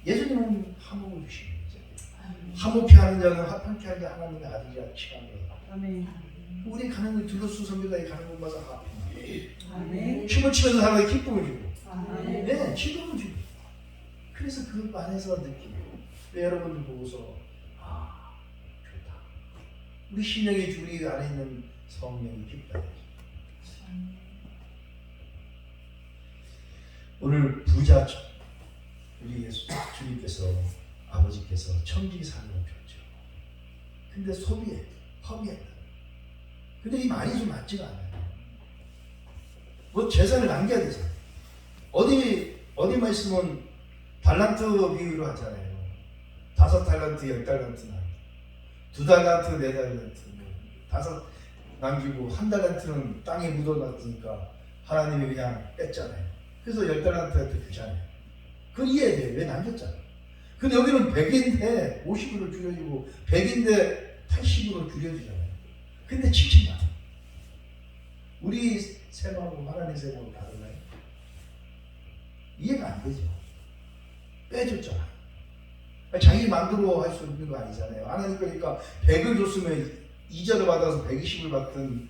예수님은 화목을 주시는 거죠. 화목케 하는 자는 화평케 하는 자 하나님의 아들이라 칭하는 거예요. 아멘. 우리 가는 길 들로수 선교단이 가는 곳마다 화평. 아멘. 춤을 추면서 사람에게 기쁨을 주고, 아멘. 네, 기쁨을 주고. 그래서 그 안에서 느끼고, 여러분들 보고서 좋다. 우리 심령의 주리 안에 있는 성령이 기쁘다. 오늘 부자 우리 예수 주님께서 아버지께서 청지기 사명을 줬죠. 근데 허비했다. 근데 이 말이 좀 맞지가 않아요. 뭐 재산을 남겨야 되잖아요. 어디 말씀은 달란트 비유로 하잖아요. 5달란트, 10달란트 남기고 2달란트, 4달란트 5 남기고 1달란트는 땅에 묻어놨으니까 하나님이 그냥 뺐잖아요. 그래서 10달란트한테 주잖아요. 그건 이해돼요. 왜 남겼잖아요. 근데 여기는 100인데 50으로 줄여주고 100인데 80으로 줄여주잖아요. 근데 칭칭받아. 우리 세마하고 하나님 세마하고 다르나요? 이해가 안 되죠. 빼줬잖아. 자기 마음대로 할 수 있는 거 아니잖아요. 하나님 그러니까 100을 줬으면 이자를 받아서 120을 받든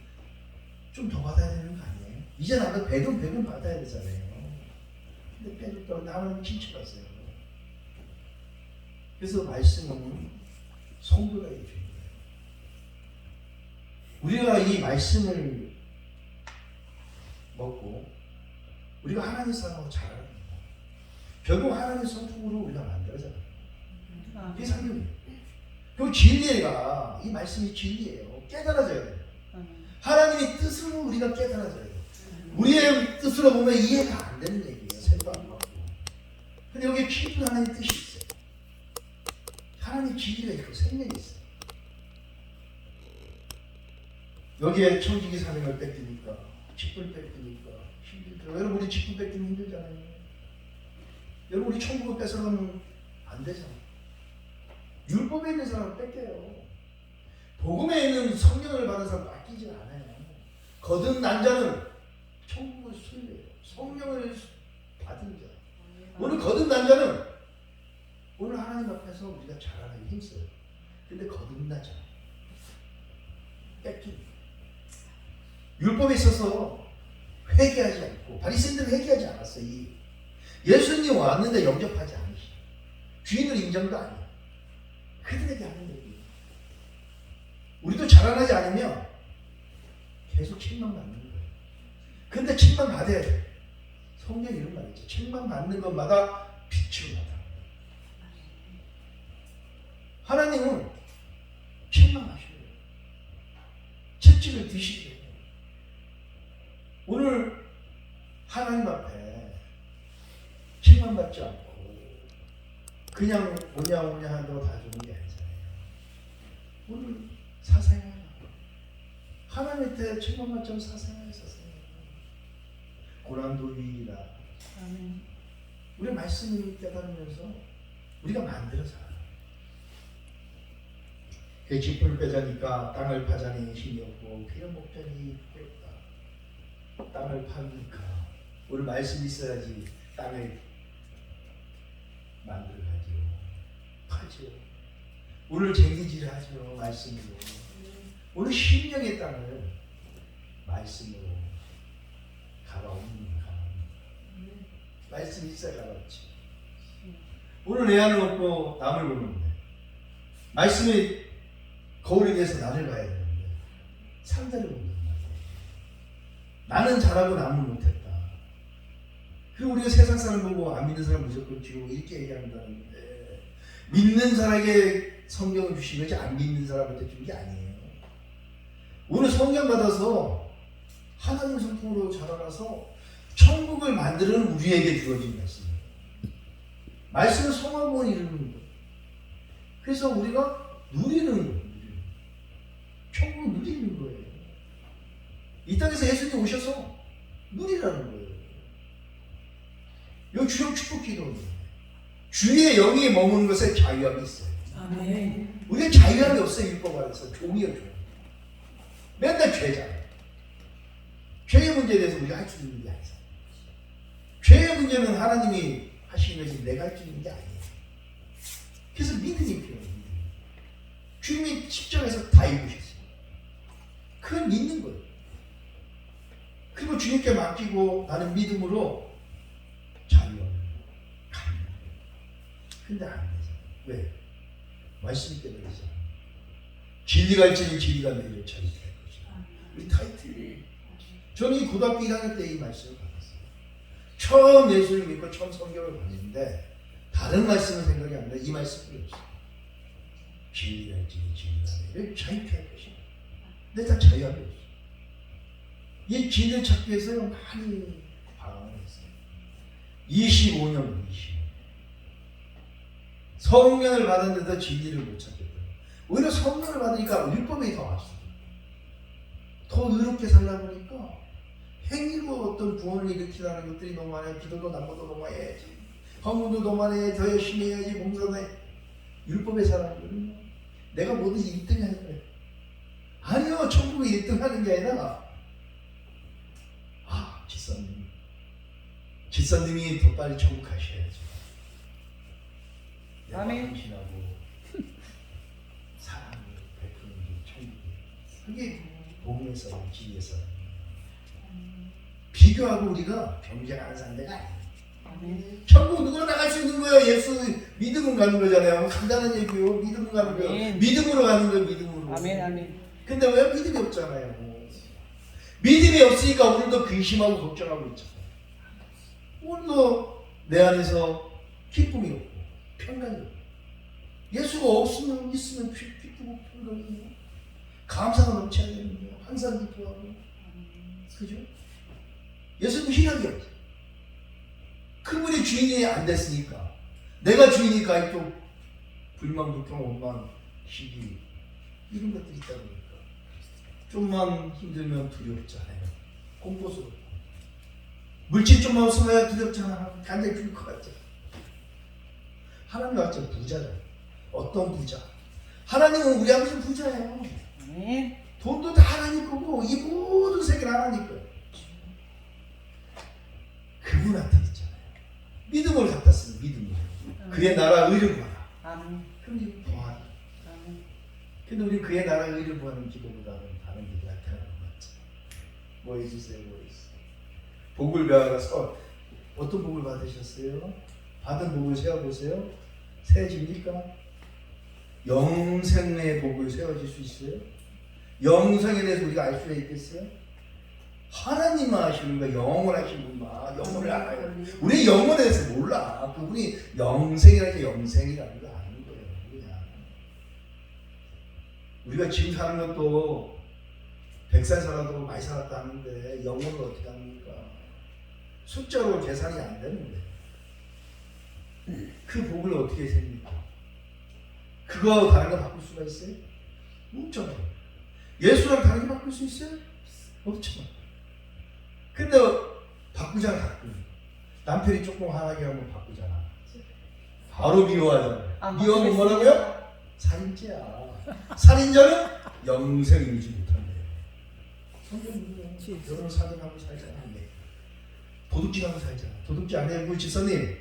좀 더 받아야 되는 거 아니에요? 이제 나도 100은 받아야 되잖아요. 근데 빼줬다고 나는 칭찬했어요. 그래서 말씀은 성도가 해주는 거예요. 우리가 이 말씀을 먹고 우리가 하나님 사랑하고 자라는 거예요. 결국 하나님 성품으로 우리가 만들어져요. 이게 상경이에요. 그리고 진리가 이 말씀이 진리예요. 깨달아져야 돼요. 하나님의 뜻을 우리가 깨달아져야 돼요. 우리의 뜻으로 보면 이해가 안 되는 얘기예요. 생각 안 받고. 근데 여기에 깊은 하나님의 뜻이 있어요. 하나님의 진리가 있고 생명이 있어요. 여기에 청지기 사명을 뺏기니까, 직분 뺏기니까 힘들죠. 여러분 우리 직분 뺏기면 힘들잖아요. 여러분 우리 천국을 뺏어가면 안 되잖아요. 율법에 있는 사람을 뺏겨요. 복음에 있는 성령을 받은 사람 뺏기지 않아요. 거듭난 자는 천국을 소유해요. 성령을 받은 자. 오늘 거듭난 자는 오늘 하나님 앞에서 우리가 자라나기 힘써요. 근데 거듭나죠. 뺏깁니다. 율법에 있어서 회개하지 않고 바리새인들은 회개하지 않았어요. 예수님 왔는데 영접하지 않으시죠. 주인을 인정도 안 해요. 그들에게 하는 얘기예요. 우리도 자라나지 않으면 계속 책망받는 거예요. 근데 책망받아야 돼요. 성경이 이런 말이죠. 책망받는 것마다 빛으로 나타납니다. 하나님은 책망하셔요. 채찍을 드시게. 오늘 하나님 앞에 책망받지 않고 그냥 오냐 한다고 다 주는 게 아니잖아요. 오늘 사생활 하나님 때 책망받지 않고 사생활 있었어요. 고난도 위이다. 우리 말씀을 깨달으면서 우리가 만들어서 그 직분을 빼자니까 땅을 파자니 힘이 없고 필요 목전이 없다. 땅을 파니까 오늘 말씀이 있어야지 땅을 만들어가지요. 파지요. 오늘 쟁기질을 하죠. 말씀으로. 오늘 심령의 땅을 말씀으로 갈아엎는 말씀이 있어야 갈아엎지. 오늘 내 안을 없고 남을 보는데 말씀이 거울에 대해서 나를 봐야 되는데 상대를 보는 말이에요. 나는 잘하고 남은 못했다. 그리고 우리가 세상 사람 보고 안 믿는 사람 무조건 지우고 이렇게 얘기한다는데 믿는 사람에게 성경을 주신 거지 안 믿는 사람한테 준 게 아니에요. 오늘 성경 받아서 하나님 성품으로 자라나서 천국을 만드는 우리에게 주어진 말씀이에요. 말씀을 성화본 이루는 거예요. 그래서 우리가 누리는 거예요. 천국을 누리는 거예요. 이 땅에서 예수님 오셔서 누리라는 거예요. 이 주영 축복 기도는 주의 영이 머무는 것에 자유함이 있어요. 아멘. 우리가 자유함이 없어요. 율법 안에서 종이요 종. 맨날 죄잖아요. 죄의 문제에 대해서 우리가 할 수 있는 게 아니잖아요. 죄의 문제는 하나님이 하시는 것이 내가 할 수 있는 게 아니에요. 그래서 믿음이 필요해요. 주님이 십자가에서 다 이루셨어요. 그걸 믿는 거예요. 그리고 주님께 맡기고 나는 믿음으로 자유하는 가는. 근데 안 되죠. 왜? 말씀이 때문에 되죠. 진리가 할지니 진리가 너희를 자유케 할 것이다. 우리 타이틀이. 저는 이 고등학교 1학년 때 이 말씀을 받았어요. 처음 예수를 믿고 처음 성경을 봤는데 다른 말씀은 생각이 안 나요. 이 말씀이었어요. 진리가 할지니 진리가 너희를 자유케 할 것이다. 근데 다 자유하게 했어요. 이 진리를 찾기 위해서 많이 방황을 했어요. 25년. 성령을 받았는데 진리를 못 찾겠더라고요. 오히려 성령을 받으니까 율법이 더 왔어요. 더 의롭게 살다 보니까 행위로 어떤 구원을 일으키라는 것들이 너무 많아요. 기도도 남보도 너무 해야지. 헌금도 너무 많이 해. 더 열심히 해야지. 봉사도 해. 율법의 사람들은 내가 뭐든지 1등 하는 거예요. 아니요. 천국에 1등 하는 게 아니라 집사님이 더 빨리 천국 가셔야죠. 아멘. 당신하고 사랑을 베푸는 게 천국이에요. 그게 복음의 싸움, 진리의 싸움이에요. 비교하고 우리가 경쟁하는 상대가 아니에요. 천국 누구나 나갈 수 있는 거예요. 예수 믿음은 가는 거잖아요. 간단한 얘기요. 믿음은 가는 거예요. 믿음으로 가는 거예요. 믿음으로. 아멘, 아멘. 근데 왜 믿음이 없잖아요. 믿음이 없으니까 오늘도 근심하고 걱정하고 있잖아요. 오늘도 내 안에서 기쁨이 없고 평강이 없고 예수가 없으면 있으면 기쁘고 평강이고 감사가 넘쳐야 되는 거예요. 항상 기뻐하고. 그죠? 예수는 희락이었죠. 그분이 주인이 안 됐으니까 내가 주인이니까 또 불만, 불평, 원망, 시기 이런 것들이 있다 보니까 좀만 힘들면 두렵잖아요. 공포스럽고 물질 좀만 없으면 두렵잖아. 간장이 죽을 것 같죠. 하나님 아버지 부자잖아요. 어떤 부자? 하나님은 우리 아버지는 부자예요. 돈도 다 하나님 거고 이 모든 세계는 하나님 거예요. 그분한테 있잖아요. 믿음을 갖다 쓰는 믿음을. 그의 나라 의를 구하라. 그럼 이거 더하라. 근데 우리 그의 나라 의를 구하는 기도보다는 다른 기도 나타나는 것 같잖아요. 뭐 해주세요, 뭐 해주세요. 복을 배워서 어떤 복을 받으셨어요? 받은 복을 세워보세요. 세워집니까? 영생의 복을 세워질 수 있어요? 영생에 대해서 우리가 알 수가 있겠어요? 하나님만 아시는 거야. 영원하신 분만 영원을 알아요. 우리 영원에 대해서 몰라. 그분이 영생이라는 게 영생이라는 걸 아는 거예요. 그냥. 우리가 지금 사는 것도 100살 살아도 많이 살았다 하는데 영혼을 어떻게 합니까? 숫자로 계산이 안 되는데 그 복을 어떻게 셉니까? 그거하고 다른 거 바꿀 수가 있어요? 없잖아요. 예수랑 다른 거 바꿀 수 있어요? 없잖아요. 근데 바꾸잖아. 가끔 남편이 조금 화나게 하면 바꾸잖아. 바로 미워하잖아. 미워하면 뭐라고요? 살인죄야. 살인자는 영생 이루지 못한대요. 성경은 여러분 살인하고 살잖아. 도둑질하고 살잖아. 도둑질 안 해요. 우리 집사님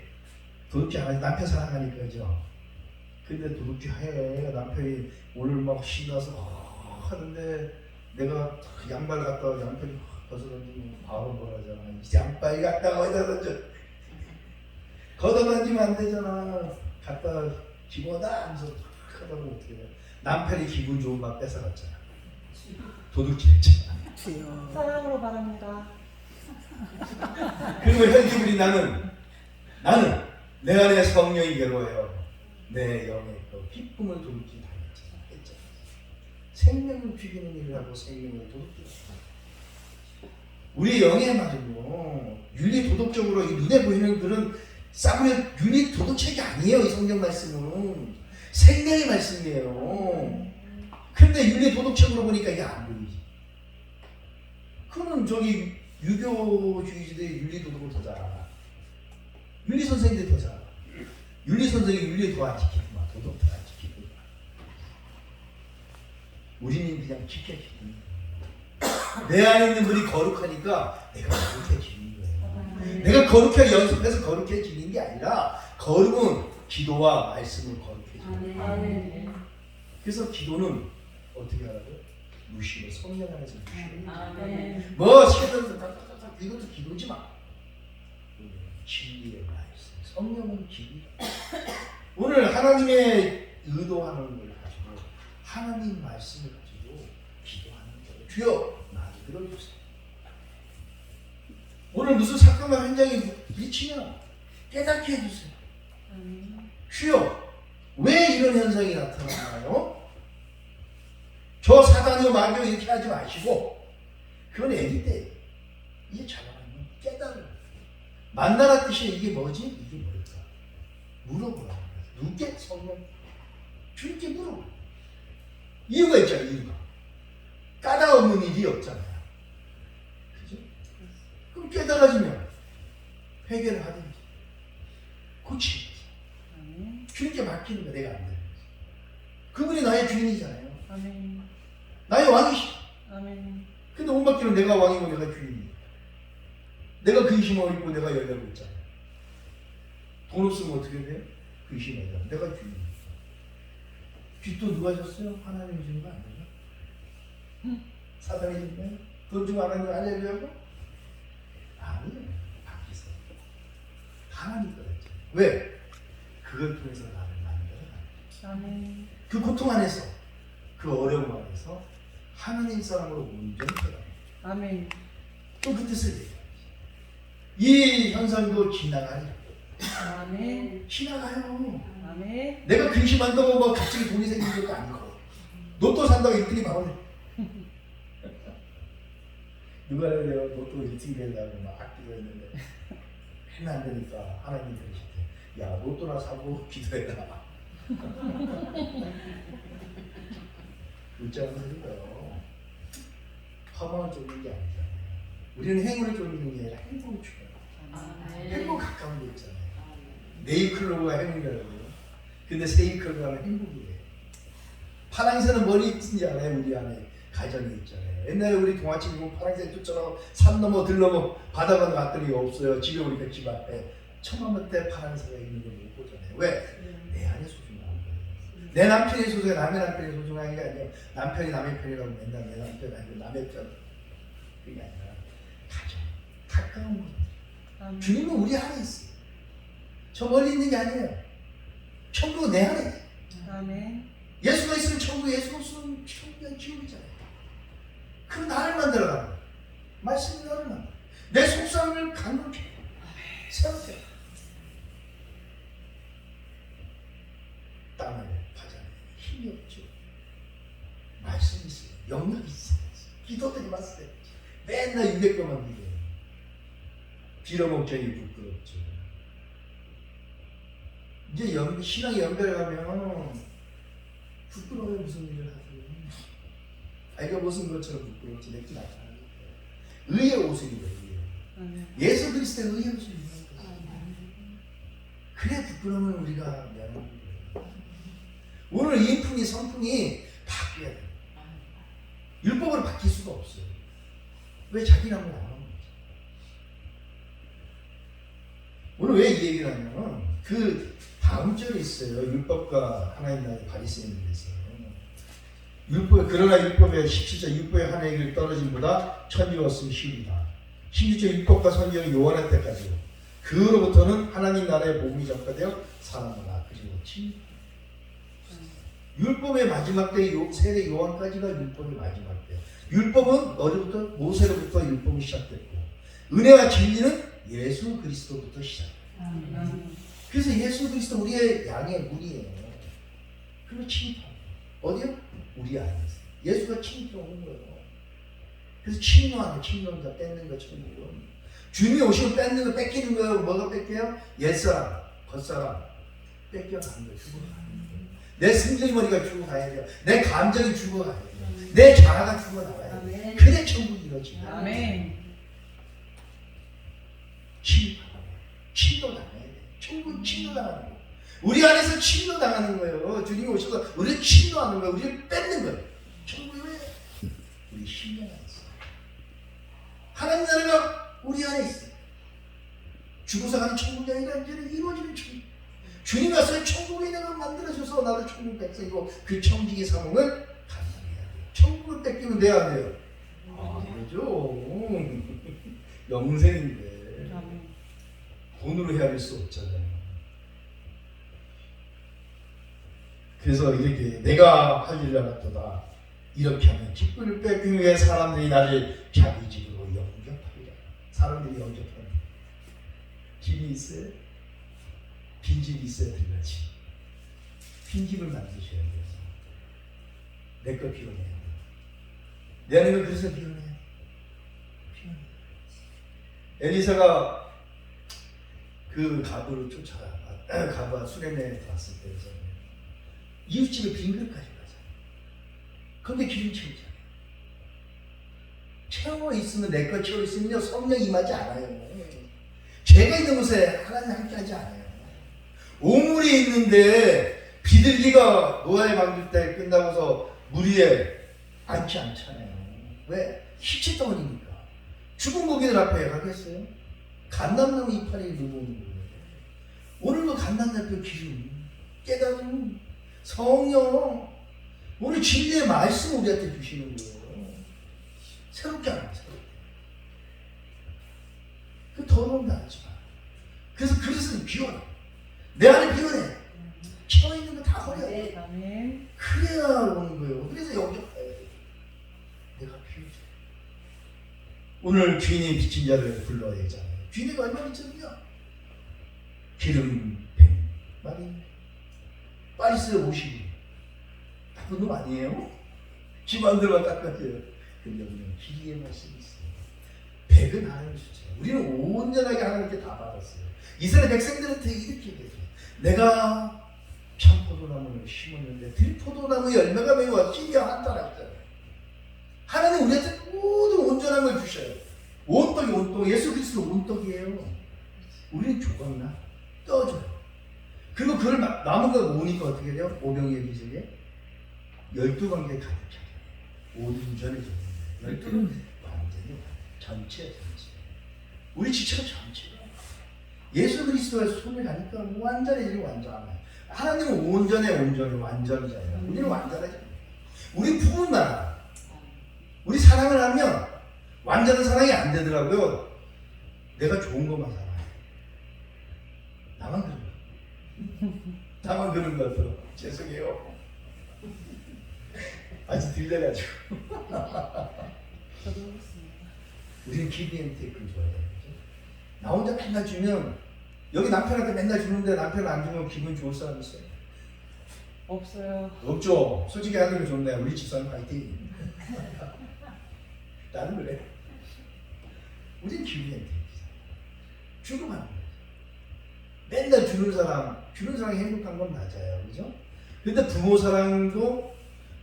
도둑질 안 해. 남편 사랑하니까요. 근데 도둑질 해. 남편이 오늘 막 신나서 하는데 내가 양말 갖다가 양편이 벗어던지면 바로 뭐라잖아. 양발 갖다가 어디다 던져. 걷어 던지면 안 되잖아. 갖다가 집어다 하면서 하다 보면 어떻게 돼. 남편이 기분 좋은 막 뺏어갔잖아. 도둑질 했잖아. 사랑으로 바랍니다. 그리고 현재 우리 나는 내 안에 성령이 괴로워요. 내 영에 또 기쁨을 도둑질 당했잖아. 생명을 죽이는 일을 하고 생명을 도둑질. 우리 영에 말이고 윤리 도덕적으로 이 눈에 보이는 그런 싸구려 윤리 도덕책이 아니에요. 이 성경 말씀은 생명의 말씀이에요. 근데 윤리 도덕책으로 보니까 이게 안 보이지. 그러면 저기 유교주의자들이 윤리 도덕을 더 잘 알아. 윤리 선생님들이 더 잘 알아. 윤리 선생이 윤리 더 안 지키구만. 도덕 더 안 지키구만. 우리는 그냥 지켜지는 내 안에 있는 분이 거룩하니까 내가 거룩해지는 거예요. 내가 거룩해 연습해서 거룩해지는 게 아니라 거룩은 기도와 말씀을 거룩해지는 아멘. 그래서 기도는 어떻게 하라고요? 무시로 성령 안에서 무시로. 아멘. 뭐 시켜서 딱딱딱 이것도 기도지 마. 진리의 말씀. 성령은 진리. 오늘 하나님의 의도하는 걸 가지고 하나님 말씀을 가지고 기도하는 거예요. 주여 나를 들어주세요. 오늘 무슨 사건과 현장이 부딪히면 깨닫게 해주세요. 주여 왜 이런 현상이 나타나나요? 저 사단이요 마귀요 이렇게 하지 마시고 그건 애기 때 이제 자라나면 깨달아요. 만나라 뜻이 이게 뭐지? 이게 뭘까? 물어보라고. 누구께? 성령. 주님께 물어보. 이유가 있잖아요. 이유가. 까닭 없는 일이 없잖아요. 그죠? 그럼 깨달아지면 해결을 하든지 고치는 거죠. 주님께 맡기는 거 내가 안 되는 거죠. 그분이 나의 주인이잖아요. 아멘. 나의 왕이시죠. 아멘. 근데 못 맡기면 내가 왕이고 내가 주인이에요. 내가 근심하고 있고 내가 열려고 있잖아요. 돈 없으면 어떻게 돼요? 근심하잖아. 내가 주인이에요. 빚도 누가 졌어요? 하나님이 준 거 아니에요? 사단이 준 거예요? 돈 주고 하나님 알려주려고? 아니에요. 밖에서. 하나님 거였죠. 왜? 그걸 통해서 나를 만들어가요. 아멘. 그 고통 안에서, 그 어려움 안에서 하나님 사람으로 온전히 되어가요. 아멘. 또 그 뜻을 얘기해요. 이 현상도 지나가리라. 아멘. 지나가요. 아멘. 내가 근심한다고 뭐 갑자기 돈이 생긴 것도 아니고 로또 산다고 1등이 나오네. 누가 내가 로또 1등이 되려고 막 악기도 했는데 맨날 안 되니까 하나님 들으실 때 야 로또나 사고 기도해라. 문자는 소리가요. 화방을 쫓는 게 아니잖아요. 우리는 행운을 쫓는 게 아니라 행복을 추구해요. 행복 가까운 게 있잖아요. 네이클로그가 행운이라고요. 근데 세이클로그가 행복이에요. 파랑새는 머리 있는지 알아요? 우리 안에 가정이 있잖아요. 옛날에 우리 동화책 보면 파랑새 쫓아가고 산 넘어 들 넘어 바다 건너 갔더니 없어요. 집에 우리가 집 앞에 처음 때 파랑새가 있는 걸 못 보잖아요. 왜? 내 안에 소중한 거예요. 내 남편이 소중해. 남의 남편이 소중한 게 아니에요. 남편이 남의 편이라고 맨날 내 남편 아니고 남의 편. 그게 아니라 가정, 가까운 것. 주님은 우리 안에 있어요. 저 멀리 있는 게 아니에요. 천국은 내 안에 있어요. 아멘. 예수가 있으면 천국, 예수가 없으면 천국이 지옥이잖아요. 그 나를 만들어가는 거예요. 말씀이 나를 만들어. 내 속사람을 강력해. 세우세요. 땅을 파자는 힘이 없죠. 말씀이 있어요. 영역이 있어요. 기도들이 왔어요. 맨날 600번만 기도해요. 빌어먹자니 부끄럽죠. 이제 신앙이 연결하면 부끄러워요. 무슨 일을 하세요? 아이가 무슨 것처럼 부끄럽지. 내게 나타나는 거예요. 의의 옷을 입어요. 예수 그리스도의 의의 옷을 입는 거예요. 그래 부끄러움을 우리가 면하는 거예요. 오늘 인품이 성품이 바뀌어야 돼요. 율법으로 바뀔 수가 없어요. 왜 자기랑은 안 하는 거죠? 오늘 왜 이 얘기를 하냐면 그 다음 절에 있어요. 율법과 하나님 나라의 바리새인들에서 그러나 율법의 17절 율법의 하나의 길을 떨어짐보다 천지가 없으면 쉬우리다. 16절 율법과 선지자는 요한의 때까지 그로부터는 하나님 나라의 복음이 전파되어 사람마다 그리고 침 율법의 마지막 때 세례 요한까지가 율법의 마지막 때. 율법은 어디부터 모세로부터 율법이 시작됐고 은혜와 진리는 예수 그리스도부터 시작돼요. 그래서 예수 그리스도 우리의 양의 문이에요. 그리고 침입하는 거예요. 어디요? 우리 안에서. 예수가 침입하는 거예요. 그래서 침노하는 침노한다 뺏는 것처럼 보고 주님이 오시면 뺏는 거 뺏기는 거예요. 뭐가 뺏겨요? 옛사람, 겉사람 뺏겨가는 거예요. 죽어가는 거예요. 내 승질머리가 죽어가야 돼요. 내 감정이 죽어가야 돼요. 내 자아가 죽어나가야 돼요. 그래 천국이 이루어지는 거예요. 아멘. 침노당해야 돼요. 천국 침노당하는 거예요. 우리 안에서 침노당하는 거예요. 주님이 오셔서 우리를 침노하는 거예요. 우리를 뺏는 거예요. 천국이 왜? 우리 심령 안에 있어요. 하나님 나라가 우리 안에 있어요. 죽어서 가는 천국이 아니라 이제는 이루어지는 천국. 주님 와서 천국에 있는 걸 만들어줘서 없어. 나도 천국 백성이고 그 청지기 사명을 감당해야 돼요. 천국을 뺏기면 돼야 안 돼요? 아니죠. 영생인데 아멘. 돈으로 헤아릴 수 없잖아요. 그래서 이렇게 내가 할 일을 하였도다. 이렇게 하면 기쁨을 뺏기 위해 사람들이 나를 자기 집으로 영접하리라. 사람들이 영접하는 집이 있어요? 빈집이 있어야 들같이 빈집을 만드셔야 돼요. 내 거 비워내야 돼요. 내 안에 그래서 비워내요. 엘리사가 그 가부를 가부가 수레네에 왔을 때 이웃집에 빈 그릇까지 가잖아요. 그런데 기름 채우잖아요. 채워 있으면 내 거 채워 있으면요 성령 임하지 않아요. 죄가 있는 곳에 하나님 함께 하지 않아요. 오물이 있는데 비둘기가 노아의 방주 때 끝나고서 물 위에 앉지 않잖아요. 왜? 시체 덩어리니까. 죽은 고기들 앞에 가겠어요? 감람나무 이파리 누구는 거예요. 오늘도 감람나무 기름, 깨달음, 성령, 오늘 진리의 말씀 우리한테 주시는 거예요. 새롭게 하는 거예요. 그 더러운 거 하지 마. 그래서 그릇은 비워내. 내 안에 비워내. 채워 있는 거 다 버려. 아멘. 그래야 오는 거예요. 그래서 영접해야 돼. 내가 비워줘. 오늘 주인이 빚진 자를 불러야 되잖아요. 주인이 얼마 빚졌냐? 기름 100마리, 파리스 50이. 나쁜 놈 아니에요? 집 안 들어가 닦아줘요. 근데 우리는 기리의 말씀이 있어요. 100은 하나님 숫자예요. 우리는 온전하게 하나님께 다 받았어요. 이스라엘 백성들한테 이렇게 얘기해요. 내가 참포도나무를 심었는데 들포도나무 열매가 매우 신기하다라 했잖아요. 하나님 우리한테 모든 온전한 걸 주셔요. 온떡이 온떡, 예수 그리스도 온떡이에요. 우리는 조각나 떠줘요. 그리고 그걸 남은 거 모으니까 어떻게 돼요? 오병이의 기적에 12관계 가득 차요. 온전해져요. 12는 완전히 전체야 전체. 우리 지체가 전체예요. 예수 그리스도의 손을 가니까 완전해지고 완전하나요. 하나님은 온전해 완전이잖아요. 우리는 완전하죠. 우리 부부나 우리 사랑을 하면 완전한 사랑이 안 되더라고요. 내가 좋은 것만 사랑해. 나만 그런 거. 나만 그런 거 같아. 죄송해요. 아직 들려가지고. 저도 그렇습니다. 우리는 기브앤테이크를 좋아해요. 나 혼자 맨날 주면 여기 남편한테 맨날 주는데 남편 안 주면 기분 좋을 사람 있어요? 없어요. 없죠. 솔직히 하기는 좋네. 우리 집사람 파이팅. 나는 그래. 우린 기브앤테이크. 주고 받는 거죠. 맨날 주는 사람이 행복한 건 맞아요. 그죠? 근데 부모 사랑도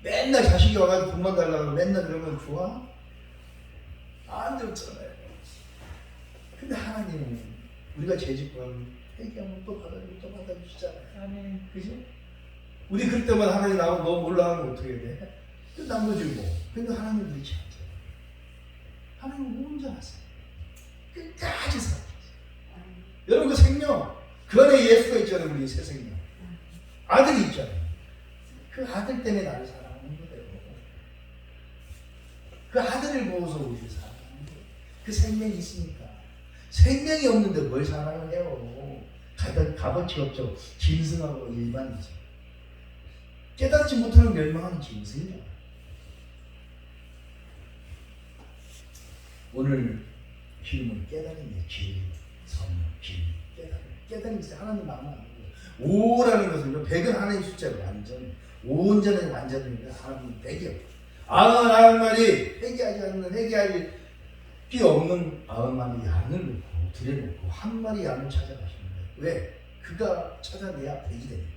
맨날 자식이 와가지고 돈만 달라고 맨날 그러면 좋아? 안 좋잖아요. 근데 하나님은 우리가 죄짓고 회개하면 또 받아주고 또 받아주시잖아요. 아멘. 그죠? 우리 그럴 때만 하나님 나오고 너 몰라 하면 어떻게 돼? 또 나머지고. 근데 하나님 그렇지 않죠. 하나님은 온전하세요. 끝까지 살아계세요. 여러분 그 생명, 그 안에 예수가 있잖아요. 우리 새 생명. 아들이 있잖아요. 그 아들 때문에 나를 사랑하는 거예요. 그 아들을 보고서 우리를 사랑하는 거예요. 그 생명이 있으니까. 생명이 없는데 뭘 사랑을 해요. 값어치 없죠. 짐승하고 일반이죠. 깨닫지 못하는 멸망하는 짐승이죠. 오늘 기름은 깨달음의 길, 성령, 길, 깨달음이 있어요. 하나님 마음을 아는 거예요. 오라는 것은요, 100은 하나님 숫자예요. 완전. 온전한 완전입니다. 하나님 100이요. 99마리 회개하지 않는 회개할 게 없는 90마리 양을 놓고 들여놓고 한 마리 양을 찾아가시는 거예요. 왜? 그가 찾아내야 100이 됩니다.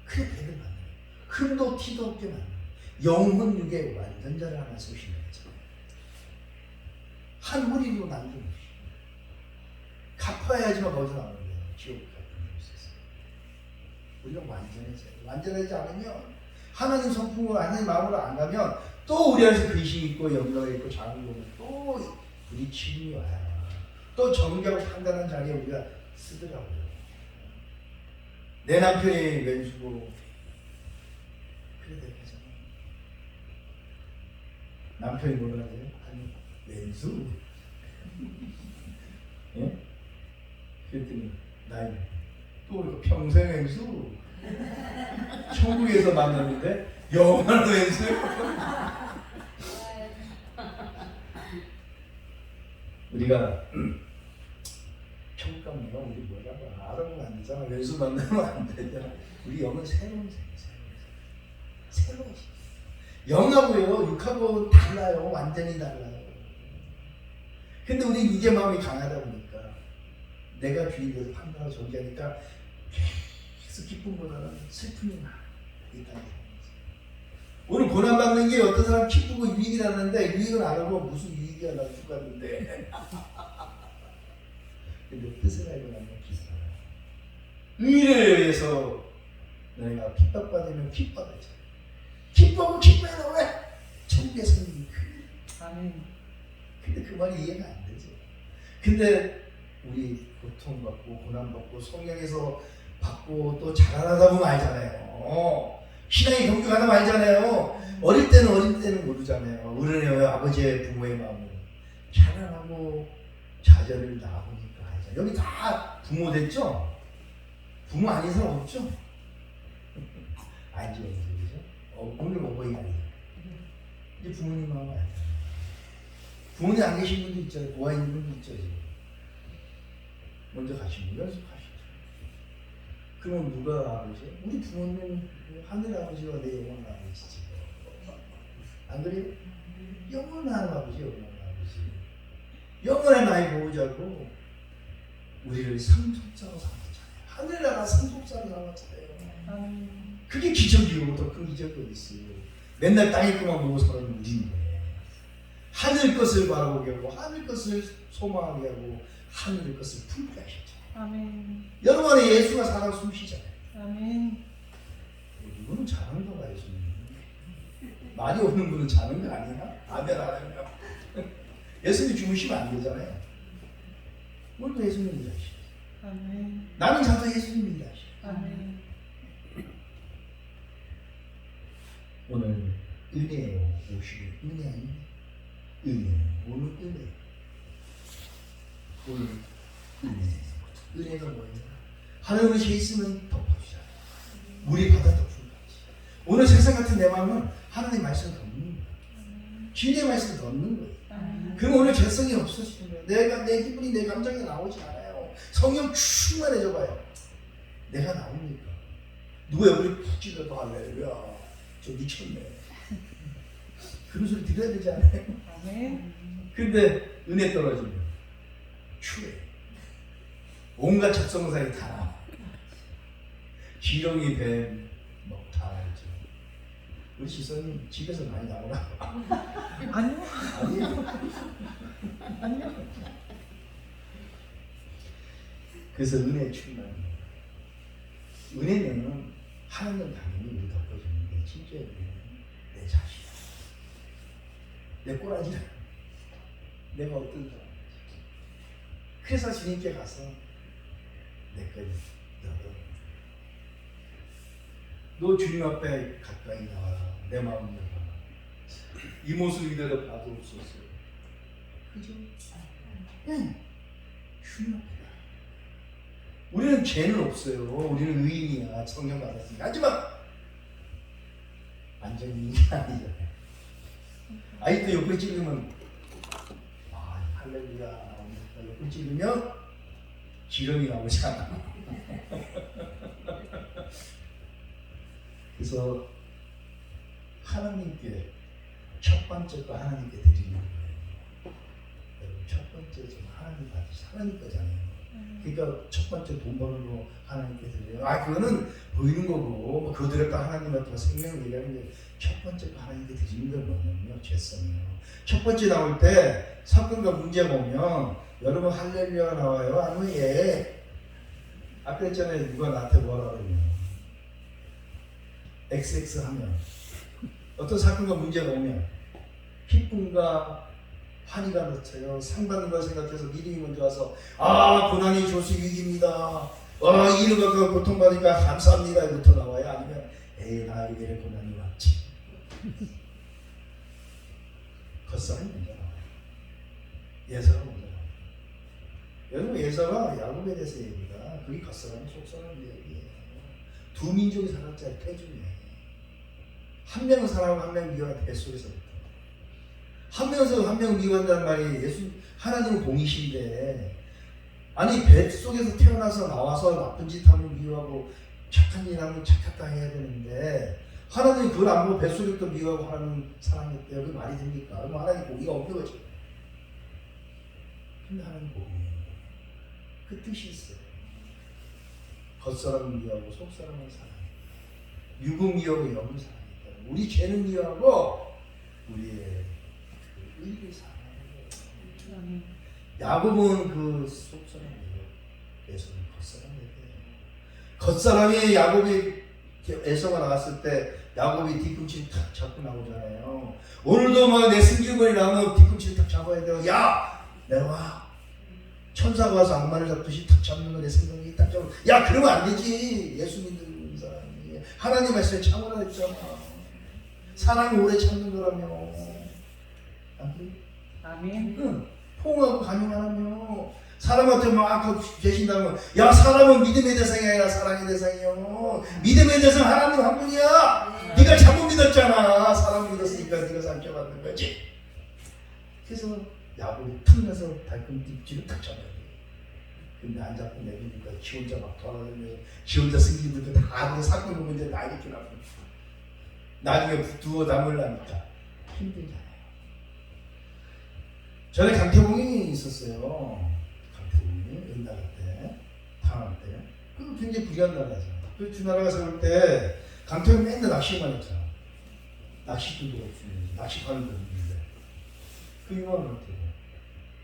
그래 100을 만나요. 흠도 티도 없게 만나요. 영혼 육의 완전자를 하나 세우시는 거잖아요. 한 무리로 남겨놓으시고 갚아야지만 거기서 나오는 거예요. 지옥 갚는 수 있어요. 우리가 완전해져요. 완전하지 않으면 하나님 성품으로 하나님 마음으로 안 가면 또 우리 안에서 근심이 있고 염려가 있고 자극이 오고 또 부딪힘이 와요. 또 정교하고 판단한 자리에 우리가 쓰더라고요. 내 남편이 왼수고 그래 되잖아. 남편이 뭐라 하세요? 아니 왼수? 예? 그랬더니 나이 또 평생 왼수? 천국에서 만났는데 영원한 왼수? 우리가 천국 가면 우리 뭐라고 알아보면 안 되잖아. 왼수 만나면 안 되잖아. 우리 영은 새로운 새로운 영하고요 육하고 달라요. 완전히 달라요. 근데 우리 이제 마음이 강하다 보니까 내가 주인에 대해서 판단하고 정지하니까 계속 기쁨보다는 슬픔이 많아. 오늘 고난받는 게 어떤 사람 기쁘고 유익이 나는데 유익은 안 하고 무슨 유익이야 나 죽었는데 근데 뜻을 알고 나면 기뻐요. 의를 위해서 내가 핍박받으면 기뻐하죠. 기뻐하고 기뻐해라 왜? 천국에서는 아멘. 근데 그 말이 이해가 안 되죠. 근데 우리 고통받고 고난받고 성령에서 받고 또 자라나다 보면 알잖아요. 신앙이 경중하다 보면 알잖아요. 어릴 때는 모르잖아요. 어른의 아버지의 부모의 마음을 자라나고 자녀를 낳아보니까 알잖아요. 여기 다 부모 됐죠? 부모 아닌 사람 없죠? 알죠? 그죠? 오늘 어버이가 아니에요. 이제 부모님 마음 알잖아요. 부모님 안 계신 분도 있잖아요. 고아 있는 분도 있죠. 지금. 먼저 가시고 연습하시죠. 그럼 누가 아버지? 우리 부모님 하늘 아버지와 내 영원한 아버지지. 안 그래요? 영원한 아버지, 영원한 아버지. 영원한 나의 보호자고 우리를 상속자로 삼았잖아요. 하늘나라 상속자로 삼았잖아요. 그게 기적이고 더 큰 기적이 어디 있어요. 맨날 땅에 것만 보고 사는 우리인데 하늘 것을 바라보게 하고 하늘 것을 소망하게 하고 하늘 것을 품게 하셨죠. 아멘. 여러분 안에 예수가 살아 숨쉬잖아요. 아멘. 이분은 자는 거 봐요. 말이 없는 분은 자는 거 아니야? 아멘 안 하면 예수님 주무시면 안 되잖아요. 오늘도 예수님이 일하시죠. 아멘. 나는 자도 예수님이 일하시죠. 아멘. 오늘 은혜요. 오시고 은혜 아니에요? 은혜. 오늘 은혜. 오늘 은혜. 은혜가 뭐예요? 하나님의 죄 있으면 덮어주자. 물이 바다 덮은 거지. 오늘 세상 같은 내 마음은 하나님의 말씀을 덮는 거야. 주님의 말씀을 덮는 거예요. 그럼 오늘 죄성이 없어지는 거예요. 내 기분이 내 감정이 나오지 않아요. 성령 충만해져 봐요. 내가 나옵니까? 누가 여기 푹 찔러도 할렐루야. 저 미쳤네. 그런 소리 들어야 되지 않아요? 아멘. 근데 은혜 떨어지면 추해. 온갖 적성사이 다 나와. 지렁이, 뱀, 뭐 다 알죠. 우리 지선님 집에서 많이 나오나? 아니요. 아니에요. 아니요. 그래서 은혜 충만. 은혜는 하나님 당연히 우리 덮어주는데 진짜 은혜는 내 자신이야. 내 꼬라지야. 내가 어떤 사람인지. 그래서 주님께 가서 내 거를 열어. 너 주님 앞에 가까이 나와라. 내 마음 열어라. 이 모습 이대로 봐주옵소서. 그죠? 네. 주님 앞에. 우리는 죄는 없어요. 우리는 의인이야. 성령 받았으니까. 하지만 완전히 의인이 아니잖아요. 아직도 옆구리 찌르면 할렐루야 나옵니다. 옆구리 찌르면 기름이 나오지 않아. 그래서 하나님께 첫 번째 거 하나님께 드리는 거예요. 여러분 첫 번째 좀 하나님 받으시 하나님 거잖아요. 그러니까 첫 번째 돈 버는 거 하나님께 드려요. 그거는 보이는 거고 뭐 그거 드렸다 하나님한테 생명을 얘기하는 게 첫 번째 거 하나님께 드리는 건 뭐냐면요. 죄성이에요. 첫 번째 나올 때 사건과 문제가 오면 여러분 할렐루야 나와요? 아니면 예? 아까 했잖아요. 누가 나한테 뭐라 그러면 XX 하면 어떤 사건과 문제가 오면 기쁨과 환희가 넘쳐요. 상 받는 걸 생각해서 믿음이 먼저 와서 고난이 조수 위기입니다. 이를 갖고 고통받으니까 감사합니다부터 나와야 아니면 에이 나에게 고난이 왔지. 겉사람이 먼저 나와요. 예사가 먼저 나와요. 여러분 예사가 야곱에 대해서 얘기가 그게 겉사람이 속사람 얘기예요. 두 민족이 살았잖아요. 태중에 한 명은 사랑하고 한 명은 미워하는 뱃속에서부터 한 명에서 한 명을 미워한다는 말이 예수 하나님은 공이신데 아니 뱃속에서 태어나서 나와서 나쁜 짓 하면 미워하고 착한 일 하면 착했다 해야 되는데 하나님이 그걸 안 보고 뱃속에서 미워하고 하나님 사랑했대요. 그게 말이 됩니까? 그럼 하나님 공의가 없는 거죠. 근데 하나님 공의예요. 그 뜻이 있어요. 겉사람은 미워하고 속사람은 사랑해. 육은 미워하고 영은 사랑했다. 우리 죄는 미워하고 우리의 그 의를 사랑해요. 야곱은 그 속사람이에요. 에서는 겉사람이에요. 겉사람이 야곱이 에서가 나왔을 때 야곱이 뒤꿈치를 탁 잡고 나오잖아요. 오늘도 막 내 승질거리 나오면 뒤꿈치를 탁 잡아야 돼요. 야 내려와. 천사가 와서 악마를 잡듯이 탁 잡는 거 내 생각이 딱 잡아. 야 그러면 안 되지. 예수 믿는 사람이 하나님 말씀에 참으라 했잖아. 사랑이 오래 참는 거라며. 아멘. 응. 포옹하고 간용하라며. 사람한테 막 계신다면 야 사람은 믿음의 대상이 아니라 사랑의 대상이요. 믿음의 대상 하나님 한 분이야. 네가 잘못 믿었잖아. 사람 믿었으니까 네가 상처받는 거지. 그래서 야곱이 틈내서 발꿈뒤집을 탁 잡아야 돼. 근데 안 잡고 내리니까 지 혼자 막 돌아다니면서 지 혼자 승기들도 다 그 사건 보면 이제 나이렇게 나고 나중에 두어 담으려니까 힘들잖아요. 전에 강태공이 있었어요. 강태공이 옛날 때 당할 때 그 굉장히 불리한 나라죠. 그 주나라가 세울 때 강태공이 맨날 낚시만 했잖아. 낚시꾼도 없으면 낚시관도 없는데 그 유명한 강태공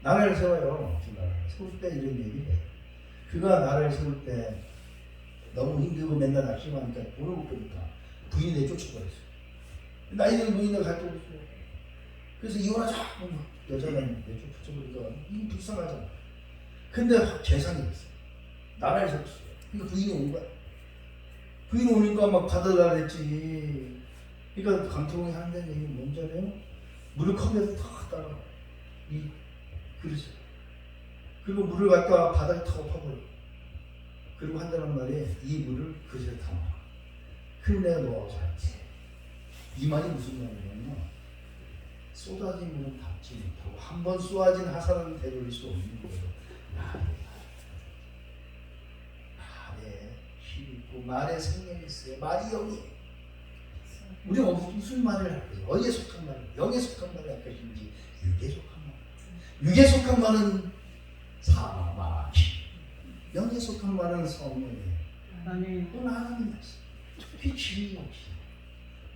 나라를 세워요. 주나라 세울 때 이런 얘기해. 그가 나라를 세울 때 너무 힘들고 맨날 낚시만 하니까 돈을 못 버니까 부인이 내쫓아버렸어요. 나이 든 부인을 갈 데 없어요. 그래서 이혼하자. 여자가 내쫓아버리니까 이게 불쌍하잖아. 근데 재산이 있어. 나라를 세웠어요. 그러니까 부인이 온 거야. 부인이 오니까 막 받아달라 했지. 그러니까 강태공이 하는 얘기는 뭔지 알아요? 물을 컵에서 탁 따라 이 그릇에 그리고 물을 갖다 바닥에 탁 엎어버려. 그리고 한다는 말이 이 물을 그릇에 담아. 그럼 내가 너하고 살지. 이 말이 무슨 말이냐면 쏟아진 물은 담지 못하고 한 번 쏘아진 하산은 되돌릴 수 없는 거예요. 말에 힘이 있고 말에 생명이 있어요. 말이 영이. 우리가 무슨 말을 할 거예요? 어디에 속한 말, 영에 속한 말을 할 것인지 육에 속한 말. 육에 속한 말은 사마귀. 영에 속한 말은 성령이에요. 그건 하나님 말씀. 그게 진리 없이.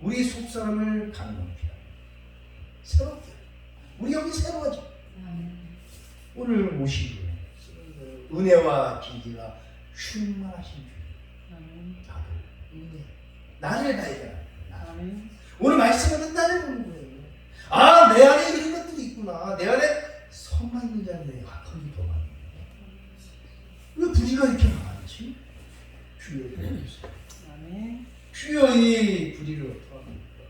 우리 속사람을 강력해. 새롭게. 우리 여기 새로워져. 오늘 오신 분 은혜와 진리가 충만하신 주. 나도 은혜. 나를 발견하라. 오늘 말씀은 나를 보는 거예요. 아, 내 안에 이런 것들이 있구나. 내 안에 성만 있는 줄 알았네. 거기 더 많네. 왜 부리가 이렇게 많지? 주여 도와주세요. 주여 이 부리를 어떻게 합니까?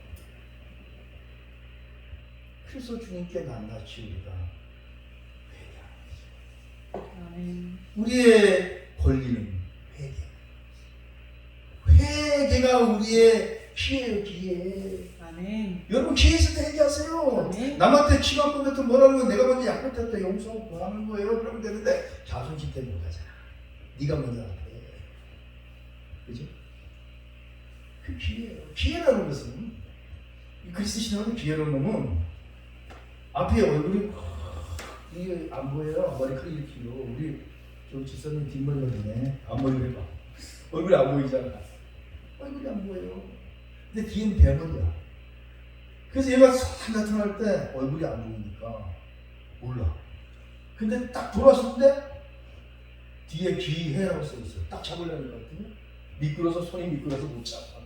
그래서 주님께 낱낱이 우리가 회개하는 우리의 권리는 회개. 회개가 우리의 기회예요, 기회. 여러분 기회 있을 때 회개하세요. 남한테 치마 뽑았던 뭐라고 내가 먼저 약속했다 용서하고 하는 거예요. 그러면 되는데 자존심 때문에 못하잖아. 네가 먼저 해. 그죠? 그 기회예요. 기회라는 것은 그리스도 신앙의 기회라는 놈은 앞에 얼굴이 이게 안 보여요. 머리카락 이렇게 길어. 우리 저 집사님 뒷머리가 앞머리를 해봐. 얼굴이 안 보이잖아. 얼굴이 안 보여요. 근데 뒤엔 대머리야. 그래서 얘가 싹 나타날 때 얼굴이 안 보이니까 몰라. 근데 딱 돌았을 때 뒤에 기회라고 써있어요. 딱 잡으려는 것 같아요. 미끄러서 손이 미끄러서 못 잡아.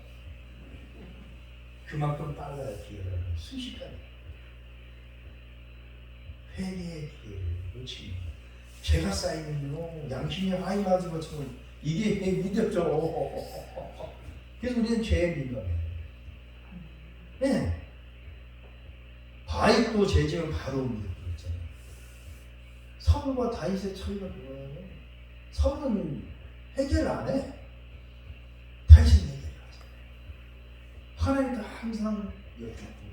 그만큼 빨라요. 기회라는 순식간에. 회개의 기회를 놓칩니다. 죄가 쌓이면요 양심이 하이마지 것처럼 이게 믿었죠. 그래서 우리는 죄에 민감해요. 네. 바위도 죄지면 바로 옮기고 있잖아요. 사울과 다윗의 차이가 뭐예요? 사울은 해결 안 해. 다윗은 해결하죠. 하나님도 항상 여쭙고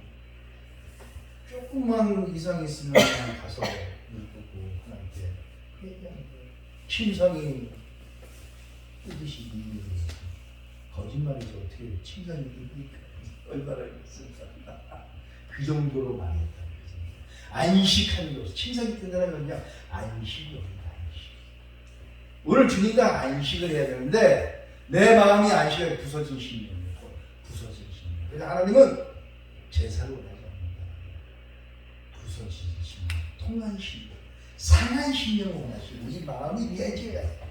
조금만 이상 있으면 그냥 가서 묻고 하나님께 회개하는 거예요. 침상이 뜨듯이 이기는 거짓말이죠. 어떻게 침상이 뜨니까 얼마나 있습니까? 그 정도로 많이 했다는 거죠. 안식하는 것. 침상이 뜬다는 건 그냥 안식이 없는 안식. 오늘 주님과 안식을 해야 되는데 내 마음이 안식에 부서진 심령이고 부서진 심령. 그래서 하나님은 제사를 원하지 않는다. 부서진 심령, 통한 심령, 상한 심령을 원하시고 이 마음이 내재야 돼.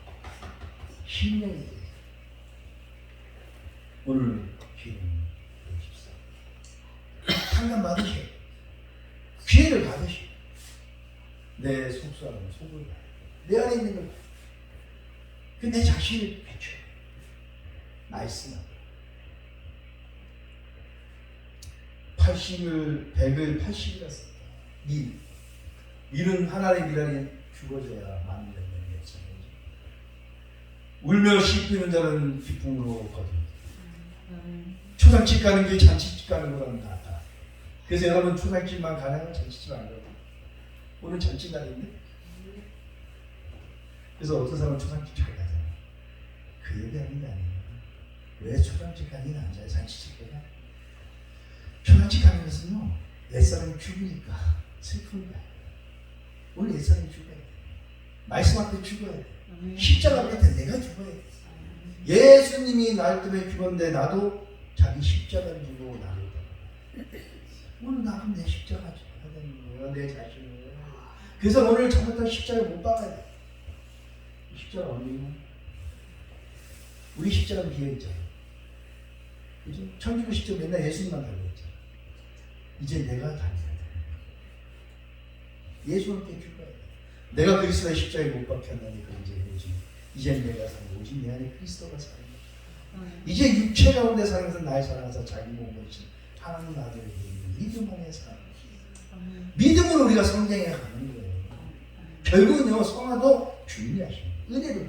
심령이 돼. 오늘 기름 주십사. 상담 받으시오. 기회를 받으시오. 내 속사람 속을 내 안에 있는 걸 내 자신을 비춰. 말씀하고 80을 100을 80이라 썼다. 밀은 하나의 밀안이 죽어져야 만민의 명예잖아요. 울며 씹히는 자는 기쁨으로 거듭니다. 초상집 가는 게 잔치집 가는 거랑 같다. 그래서 여러분 초상집만 가나요? 잔치집 안 가요? 오늘 잔치 날인데? 그래서 어떤 사람은 초상집 잘 가잖아요. 그 얘기하는 게 아니에요. 왜 초상집 가긴 앉아요? 잔치집 가냐? 초상집 가는 것은요, 옛사람이 죽으니까 슬픈 거야. 오늘 옛사람이 죽어야 돼. 말씀 앞에 죽어야 돼. 십자가 앞에 내가 죽어야 돼. 예수님이 날 때문에 죽었는데 나도 자기 십자가를 지고 나를 따라. 오늘 나도 내 십자가 지어야 되는 거야. 내 자신을. 그래서 오늘 잘못한 십자가를 못 박아야 돼. 십자가 언니는 우리 십자가는 비어있잖아. 그죠? 천주교 십자가 맨날 예수님만 달려있잖아. 이제 내가 달려야 돼. 예수님께 죽어야 돼. 내가 그리스도의 십자가에 못 박혔나니까 이제 내가 사는 오직 내 안에 그리스도가 사는 거야. 이제 육체 가운데 살면서 날 사랑해서 자기 몸을 주신 하나님 아들에게 믿음 안에 사는 거야. 믿음으로 우리가 성장해 가는 거예요. 결국은요, 성화도 주님이 하십니다. 은혜로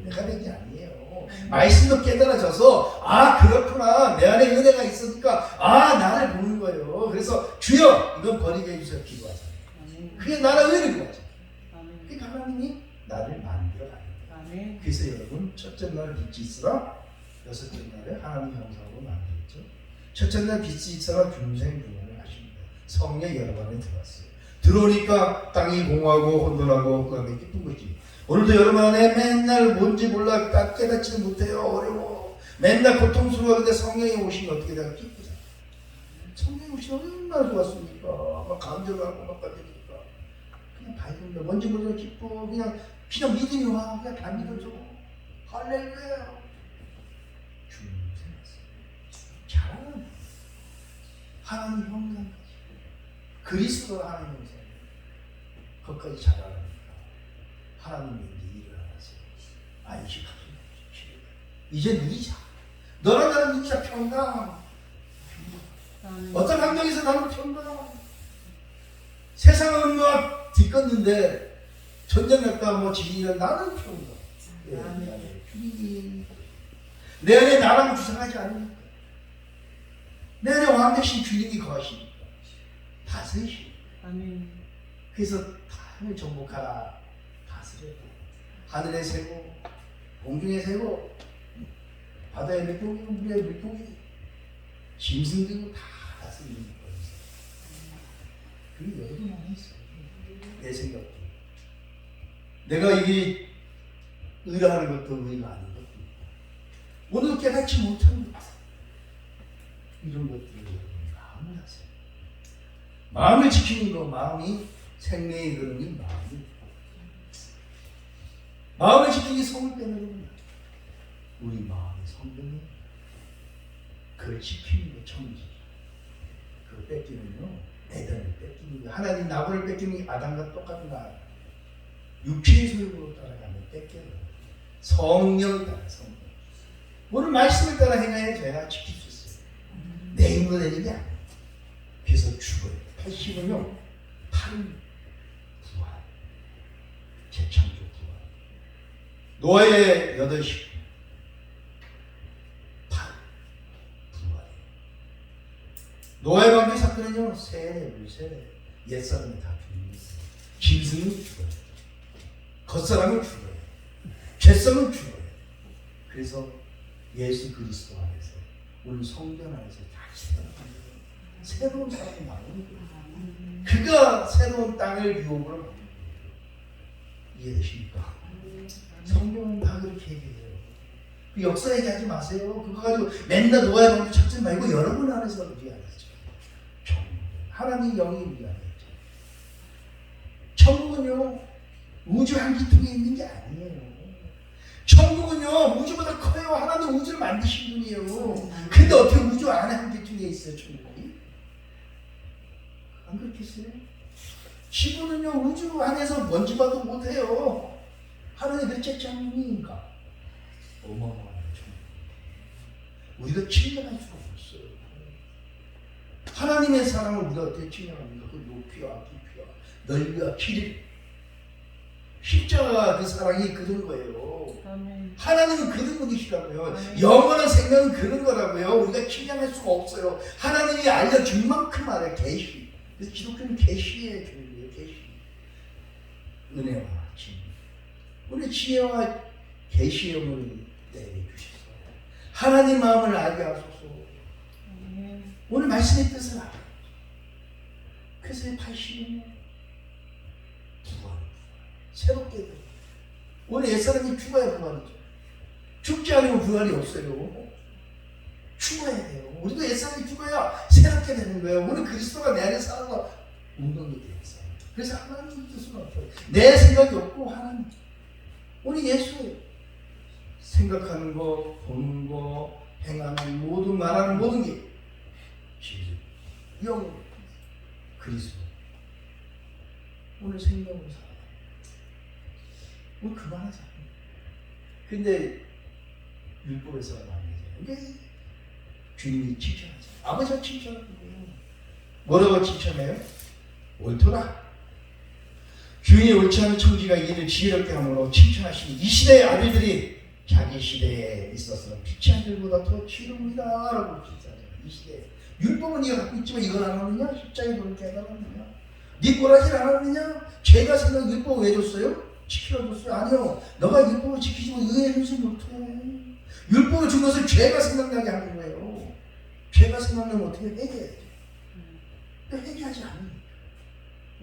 내가 된 게 아니에요. 말씀도 깨달아져서 그렇구나, 내 안에 은혜가 있으니까 나를 보는 거예요. 그래서 주여 이건 버리게 해주세요 기도하잖아요. 그게 나를 은혜를 구하잖아요. 그러니까 하나님이 나를 만들어가요. 그래서 여러분 첫째 날 빛이 있으라, 여섯째 날에 하나님 형상으로 만들었죠. 첫째 날 빛이 있으라 중생중원을 하십니다. 성령 여러분 안에 들어왔어요. 들어오니까 땅이 공하고 혼돈하고 그 안에 기쁜 것이. 오늘도 여러분 안에 맨날 뭔지 몰라 깨닫지는 못해요. 어려워. 맨날 고통스러워하는데 성령이 오시면 어떻게 되나 기쁘잖아. 성령이 오시면 얼마나 좋았습니까? 막 감정하고 막 가지니까 그냥 밝은데 뭔지 몰라 기뻐. 그냥 믿음이 와. 그냥 다 믿어줘. 할렐루야. 주님 생겼어요. 잘하는 하나님 형상까지. 그리스도가 하나님 형상. 그것까지 잘하니까 하나님이 이제 일을 하세요. 안식하시는 이제 누리자. 너랑 나는 누리자. 평강. 어떤 환경에서 나는 평강. 세상은 막 뒤껐는데 전쟁 났다 뭐 지진이나 나는 평강. 내 안에 나랑 주장하지 않으니까. 내 안에 왕 대신 주님이 거하시니까. 다스리시니까. 그래서 하늘 정복하라. 다스려라. 하늘에 세고 공중에 세고 바다의 물고기 물의 물고기 짐승들도 다 다스리는 거예요. 그게 여러분 안에 있어요. 내 생각도. 내가 이게 의라하는 것도 의가 아닌 것도 오늘 깨닫지 못하는 것 이런 것들을 마음을 하세요. 마음을 지키는 거. 마음이 생명의 그릇이 마음을 지키기 성을 빼는 겁니다. 우리 마음의 성경이 그걸 지키는 게 천지. 그걸 뺏기면요, 에덴을 뺏기는 거. 하나님 나무를 뺏기는 게 아담과 똑같은 거. 육체의 소욕으로 따라가면 뺏겨요. 성령을 따라 성령. 오늘 말씀을 따라 행하여 저희가 지킬 수 있어요. 내 힘으로 되는 게 아니에요. 그래서 죽어요. 80은요. 팔 부활. 재창조 부활. 노아의 8시 팔 부활. 노아의 방주의 사건은요. 세례, 옛사람이 다 죽는 거예요. 짐승은 죽어요. 겉사람은 죽어요. 죄성은 죽어요. 그래서 예수 그리스도 안에서 오늘 성전 안에서 다시 태어나는 새로운 사람이 나오는 거예요. 그가 새로운 땅을 유업으로 만든 거예요. 이해되십니까? 성경은 다 그렇게 얘기해요. 그 역사 얘기하지 마세요. 그거 가지고 맨날 노아의 방주 찾지 말고 여러분 안에서 우리 안에서 하나님 영이 우리 안에 있죠. 천국은요 우주 한 기둥에 있는 게 아니에요. 천국은요 우주보다 커요. 하나님 우주를 만드신 분이에요. 근데 어떻게 우주 안에 한 기둥에 있어요 천국이? 안 그렇겠어요? 지구는요 우주 안에서 먼지 봐도 못해요. 하나님의 째짱이니까 어마어마한 천국. 우리가 측량할 수가 없어요. 하나님의 사랑을 우리가 어떻게 측량합니까? 그 높이와 깊이와 넓이와 길이. 십자가 그 사랑이 그런 거예요. 아멘. 하나님은 그런 분이시라고요. 아멘. 영원한 생명은 그런 거라고요. 우리가 측량할 수가 없어요. 하나님이 알려준 만큼 알아요. 계시. 그래서 기독교는 계시의 교회예요. 계시. 은혜와 진리. 우리 지혜와 계시의 영을 내려주셨어요. 하나님 마음을 알게 하소서. 아멘. 오늘 말씀의 뜻을 알아요. 그래서 80년 부활. 새롭게 돼요. 오늘 옛사람이 죽어야 부활이죠. 죽지 않으면 부활이 없어요. 죽어야 돼요. 우리도 옛사람이 죽어야 새롭게 되는 거예요. 오늘 그리스도가 내 안에 살아서 운동이 되었어요. 그래서 하나님 뜻은 없어요. 내 생각이 없고 하나님. 오늘 예수 생각하는 거, 보는 거, 행하는 모든 말하는 모든 게 진리, 영, 그리스도. 오늘 생명을 살아. 오늘 그만하자. 근데 율법에서는 안 되죠. 이게 주님이 칭찬하죠. 아버지가 칭찬하는 거예요. 뭐라고 칭찬해요? 옳도다. 주인이 옳지 않은 청지가 이를 지혜롭게 함으로 칭찬하시니 이 시대의 아들들이 자기 시대에 있어서는 빛의 아들보다 더 지혜롭니다 라고 칭찬해요. 이 시대에 율법은 이거 갖고 있지만 이걸 안 하느냐? 십자가에 그렇게 해달라느냐? 네 꼬라지를 안 하느냐? 죄가 생각 율법 왜 줬어요? 지키라줬어요? 아니요. 너가 율법을 지키지만 의에 하지 못해. 율법을 준 것을 죄가 생각나게 하는 거예요. 죄가 생각나면 어떻게 회개해야지. 회개하지 않으니까.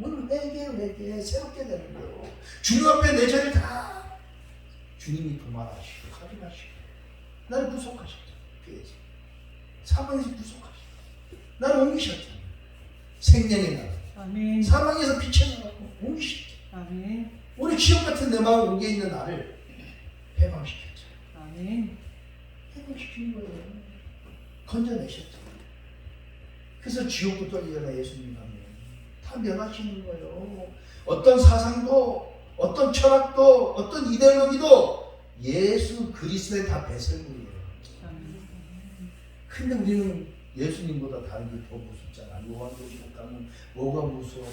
오늘 회개 새롭게 되는 거예요. 주님 앞에 내 죄를 다 주님이 도말하시고 가져가시고 나를 구속하셨죠. 그래서 사방에서 구속하시고 나를 옮기셨잖아요. 생명의 나라. 아멘. 사방에서 빛의 나라고 옮기셨죠. 아멘. 우리 지옥 같은 내 마음 옮겨 있는 나를 해방시켰죠. 아멘. 해방시킨 거예요. 건져내셨죠. 그래서 지옥도 떨리잖아요. 예수님 가면 다 면하시는 거예요. 어떤 사상도, 어떤 철학도, 어떤 이데올로기도 예수 그리스도에 다 배설물이에요. 근데 우리는 예수님보다 다른 게 더 무섭잖아. 요한복음 가면 뭐가 무서워?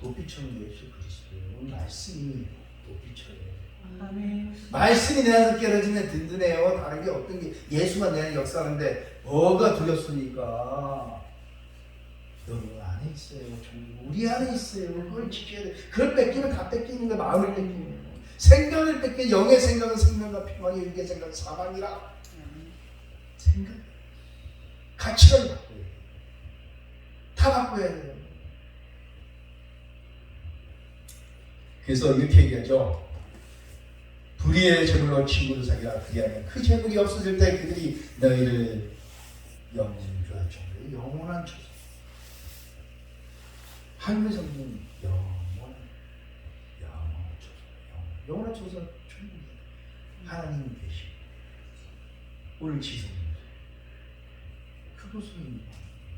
도피처럼 예수 그리스도예요. 오늘 말씀이 도피처예요. 아멘. 말씀이 내 안에서 깨어지면 든든해요. 다른 게 어떤 게 예수가 내 안에 역사하는데 뭐가 두렵습니까? 여러분 안에 있어요. 우리 안에 있어요. 그걸 지켜야 돼. 그걸 뺏기면 다 뺏기는 거야. 마음을 뺏기는 거야. 생각을 뺏겨. 영의 생각은 생명과 평안이, 육의 생각은 사망이라. 생각. 가치관을 바꿔야 돼. 다 바꿔야 돼요. 그래서 이렇게 얘기하죠. 불의의 제물로 친구를 사귀라. 그리하면 그 제물이 없어질 때 그들이 너희를 영주할 정도의 영원한 초소. 한글 성경 영원한 초소. 영원한 초소는 천국이에요. 하나님이 계시고 오늘 지성입니다. 그것은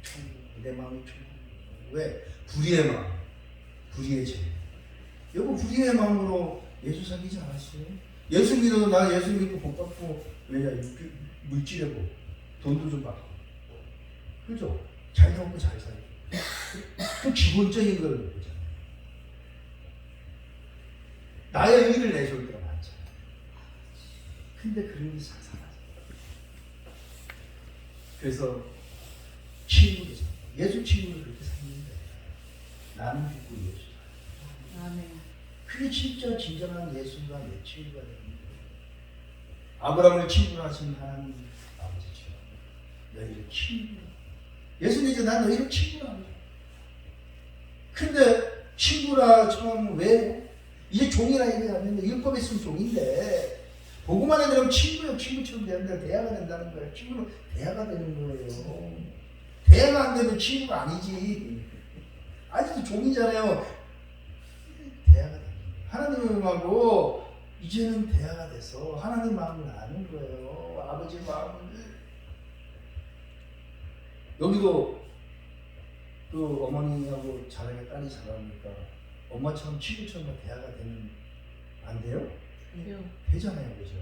천국. 내 마음이 천국이에요. 왜? 불의의 마음, 불의의 제물. 여보 불의의 마음으로 예수 사귀지 않았어요? 예수 믿어도 나 예수 믿고 복 받고 왜냐 물질하고 돈도 좀 받고 그죠? 잘 먹고 잘 살고 그 기본적인 걸 보잖아요. 나의 의를 내세울 때가 많잖아요. 근데 그런 게 잘 사라져. 그래서 친구를 사 예수 친구를 그렇게 사는데 나는 죽고 예수 살아. 아멘. 그게 진짜 진정한 예수가 내 친구가 되는 거예요. 아브라함을 친구로 하신 하나님 아버지처럼 너희를 친구로 예수님 이제 난 너희를 친구로 하는 거야. 근데 친구라 처음 왜? 이제 종이라 얘기하는데 율법에 있으면 종인데 보고만 해도 친구요 친구처럼 되는데 대화가 된다는 거예요. 친구는 대화가 되는 거예요. 대화가 안 되면 친구가 아니지. 아직도 종이잖아요. 대화가 되는 거예요. 하나님하고 이제는 대화가 돼서 하나님 마음을 아는 거예요. 아버지 마음을. 여기도 그 어머니하고 자라게 딸이 자라니까 엄마처럼 친구처럼 대화가 되면 안 돼요? 돼요. 되잖아요, 그죠?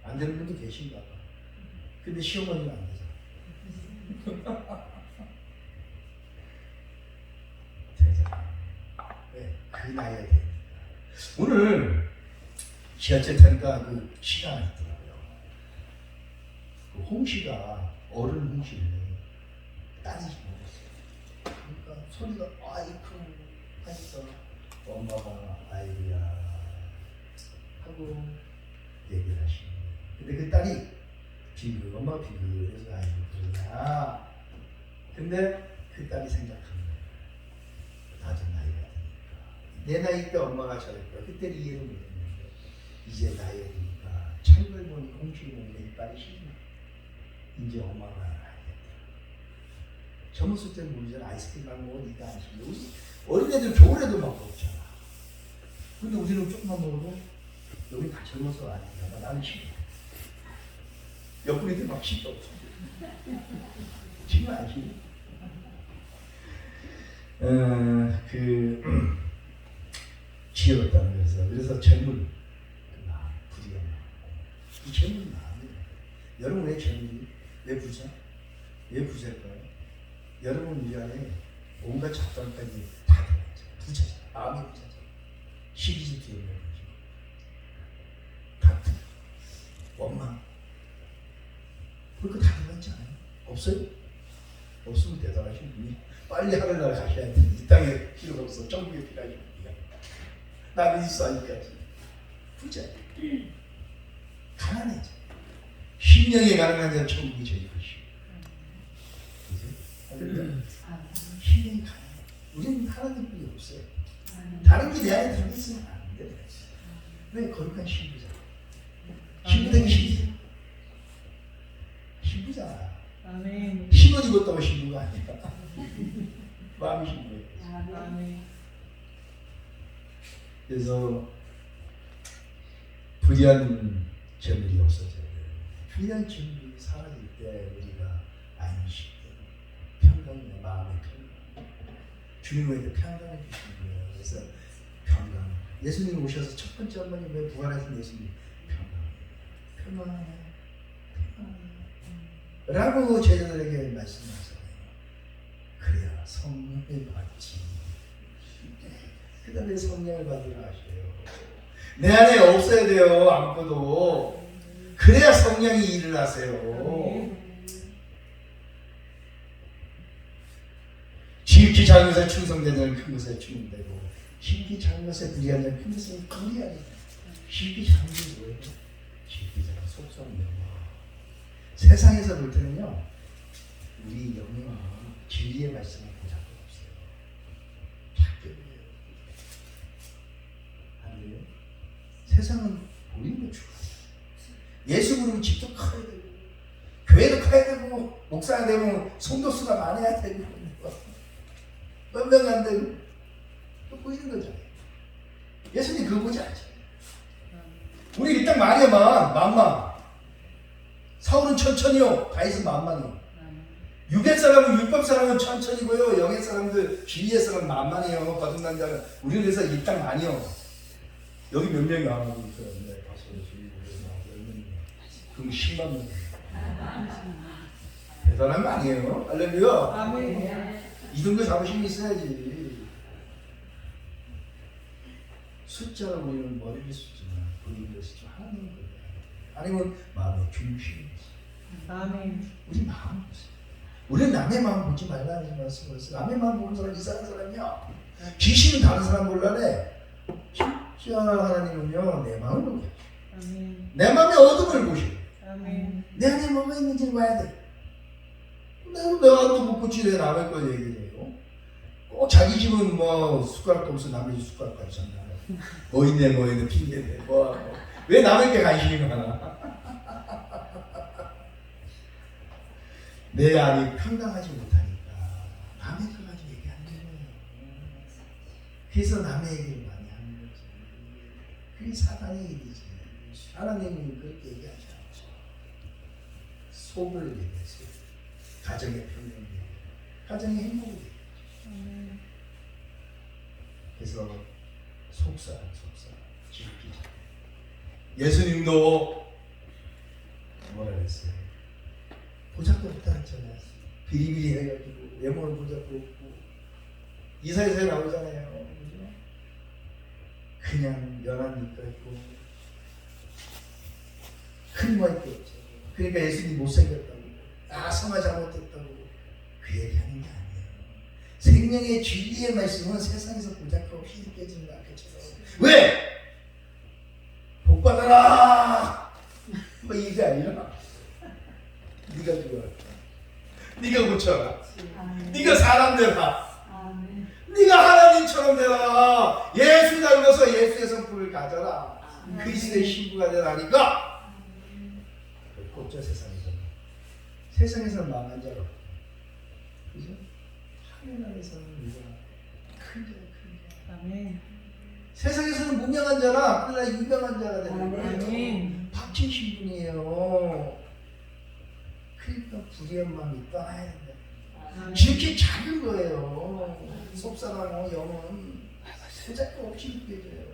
안 되는 분도 계신가 봐. 근데 시어머니는 안 되잖아. 되잖아. 왜? 그 나이에 되니까. 오늘 지하철 타니까 그 시가 있더라고요. 그 홍시가 어른 홍시를 딸이 먹었어요. 그러니까 소리가 아이쿠 하니까 엄마가 아이야 하고 얘기를 하시는 거예요. 근데 그 딸이 비글, 엄마가 비글해서 아이고 그러냐. 근데 그 딸이 생각한 거예요. 나도 나이가 드니까 내 나이 때 엄마가 저랬고 그때 이해를 못했는데 이제 나이가 드니까 창걸 보니 홍시를 먹는데 이빨이 시리네. 이제 엄마가 알겠다. 젊었을 때는 모르잖아. 아이스크림만 먹어도 이가 안 시리네. 우리 어린애들 겨울에도 막 먹잖아. 근데 우리는 조금만 먹어도 여기 다 젊어서 아니야. 나는 싫어. 옆구리들 막 싫어. 지금 안 싫어. 지혜롭다는 거죠. 그래서 젊은 그 마음, 부지런 마음. 이 젊은 마음이 여러분 왜 젊은이? 왜 부자? 왜 부자일까요? 여러분 우리 안에 온갖 잡담까지 다 들어있죠. 부자죠. 마음이 부자죠. 시기질 때 있는 거죠. 다툼, 원망. 그거 다 들어있지 않아요? 없어요? 없으면 대단하신 분이 빨리 하늘나라 가셔야 돼. 이 땅에 필요가 없어. 천국에 필요하신 분이야. 나는 있어 아직까지. 부자. 가난해져. 심령이 가난한 자는 천국이 제일 것이고. 그죠? 심령이 가난해. 우리는 하나님뿐이 없어요. 다른 게 내 안에 들어있으면 안 돼. 왜? 거룩한 신부잖아. 신부되기 신부잖아. 신부잖아. 아멘. 신옷 입었다고 신부가 아니야. 마음이 신부예요. 아멘. 그래서 불의한 재물이 없어져야 돼요. 불의한 재물이 사라질 때 우리가 안식 평강의 마음의 평강. 주님에게 평강을 주시는 거예요. 그래서 평강. 예수님 오셔서 첫 번째 한마디 왜 부활하신 예수님 평강해. 라고 제자들에게 말씀하셨어요. 그래야 성령을 받지. 그 다음에 성령을 받으라 하셔요. 내 안에 없어야 돼요. 아무것도. 그래야 성령이 일을 하세요. 지극히 작은 것에 충성되는 큰 것에 충성되고 지극히 작은 것에 불의하는 큰 것에 불의하는. 지극히 작은 게 뭐예요? 지극히 작은 속성 영어. 세상에서 볼 때는요, 우리 영혼은 진리의 말씀을 본 적도 없어요. 작게 보여요. 아니에요? 세상은 보이는 거 좋아요. 예수 부르면 집도 커야 되고, 교회도 커야 되고, 목사가 되면 성도수가 많아야 되고, 몇 명 안 되고, 또 보이는 거잖아요. 예수님 그거 보지 않죠. 우리 일단 말이야만, 만만. 사울은 천천히요. 다윗은 만만이요. 육의 사람은 율법 사람은 천천히고요. 영의 사람들 진리의 사람은 만만해요. 거듭난 자는 우리는 그래서 일당 많이요. 여기 몇 명이 안 하고 있어요. 네, 봤어요. 그럼 10만 명. 대단한 거 아니에요? 할렐루야. 아멘. 이 정도 자부심이 있어야지. 숫자가 우리는 머리를 숫지만 우리는 것이 좀 하나님은 그래. 하나님은 마음의 중심이지. 아멘. 우리 마음 보세요. 우리는 남의 마음 보지 말라는 말씀을 했어요. 남의 마음 보는 사람 이상한 사람이야. 귀신은 다른 사람 몰라내. 진짜 하나님은요 내 마음을 보게. 아멘. 내 마음의 어둠을 보시고 아멘. 내 안에 뭐가 있는지를 봐야 돼. 내가 또 못 고치래 남의 거 얘기해요. 꼭 자기 집은 뭐 숟가락도 없어 남의 집 숟가락까지 잔다. 뭐 있네 핑계네 왜 남의 게 관심이 많아. 내 안이 평강하지 못하니까 남의 거 가지고 얘기 안 되는 거예요. 그래서 남의 얘기를 많이 하는 거지. 그게 사단의 일이지. 하나님은 그렇게 얘기하지 않죠. 속을 얘기했어요. 가정의 평강, 가정의 행복을 얘기했죠. 그래서 속사람 지키자. 예수님도 뭐라 그랬어요? 보잡고 없다 했잖아요. 비리비리 해가지고 외모를 보잡고 없고 이사야서에 나오잖아요. 그죠? 그냥 연한 니까 있고 큰 거 있고 없죠. 그러니까 예수님이 못생겼다고 성화 잘못했다고 그 얘기하는 게 아니에요. 생명의 진리의 말씀은 세상에서 보잡고 없이 느껴지는 것처럼 왜? 복 받아라! 뭐 이게 아니라 네가 죽어라. 네가 고쳐라. 네가 사람 되라. 네가 하나님처럼 되라. 예수 닮아서 예수의 성품을 가져라. 그리스도의 신부가 되라니까. 곧저 세상에서는 망한 자로. 그죠? 하늘 안에서는 누가 큰 자. 아멘. 세상에서는 무명한 자라 그러나 유명한 자가 되는 거예요. 아멘. 박힌 신분이에요. 그러니까 불의한 마음이 떠나야 된다. 이렇게 작은 거예요. 속사람하고 영은 소작가 없이 느껴져요.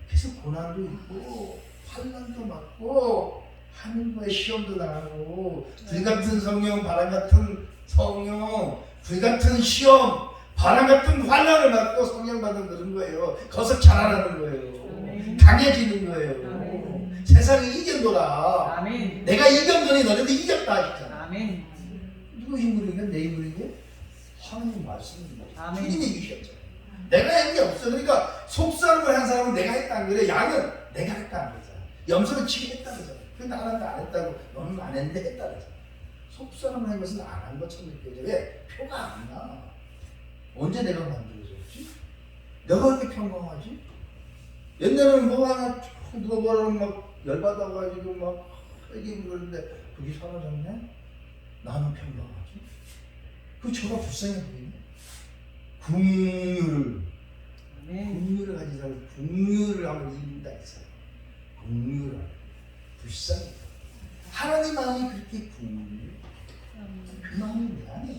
그래서 고난도 있고 환난도 맞고 하늘과의 시험도 당하고 불같은 성령, 바람같은 성령, 불같은 시험, 바람같은 환난을 맞고 성령 받은 그런 거예요. 거기서 자라나는 거예요. 강해지는 거예요. 세상이 이겨노라. 아멘. 내가 이겼더니 너네도 이겼다 하시잖아. 아멘. 누구 힘으로게? 내 힘으로게? 하나님 말씀입니다. 아멘. 주님이 이기셨죠. 내가 한 게 없어. 그러니까 속사람을 한 사람은 내가 했다는 거래. 양은 내가 했다는 거잖아. 염소는 지가 했다는 거잖아. 근데 나는 안 했다고. 너는 안 했는데 했다는 거잖아. 속사람을 한 것은 안 한 것처럼 느껴져. 왜? 표가 안 나. 언제 내가 만들어졌지? 내가 이렇게 평범하지? 옛날에는 뭐 하나 누가 뭐라고 막 열받아가지고 막 이게 그러는데 그게 사라졌네? 나는 평범하지? 그 저가 불쌍해 보이네? 궁유를 궁유를 가진 사람 궁유를 하면 이긴다 했어요. 궁유를 불쌍해. 하나님 마음이 그렇게 궁유 그 마음이 왜 안 해?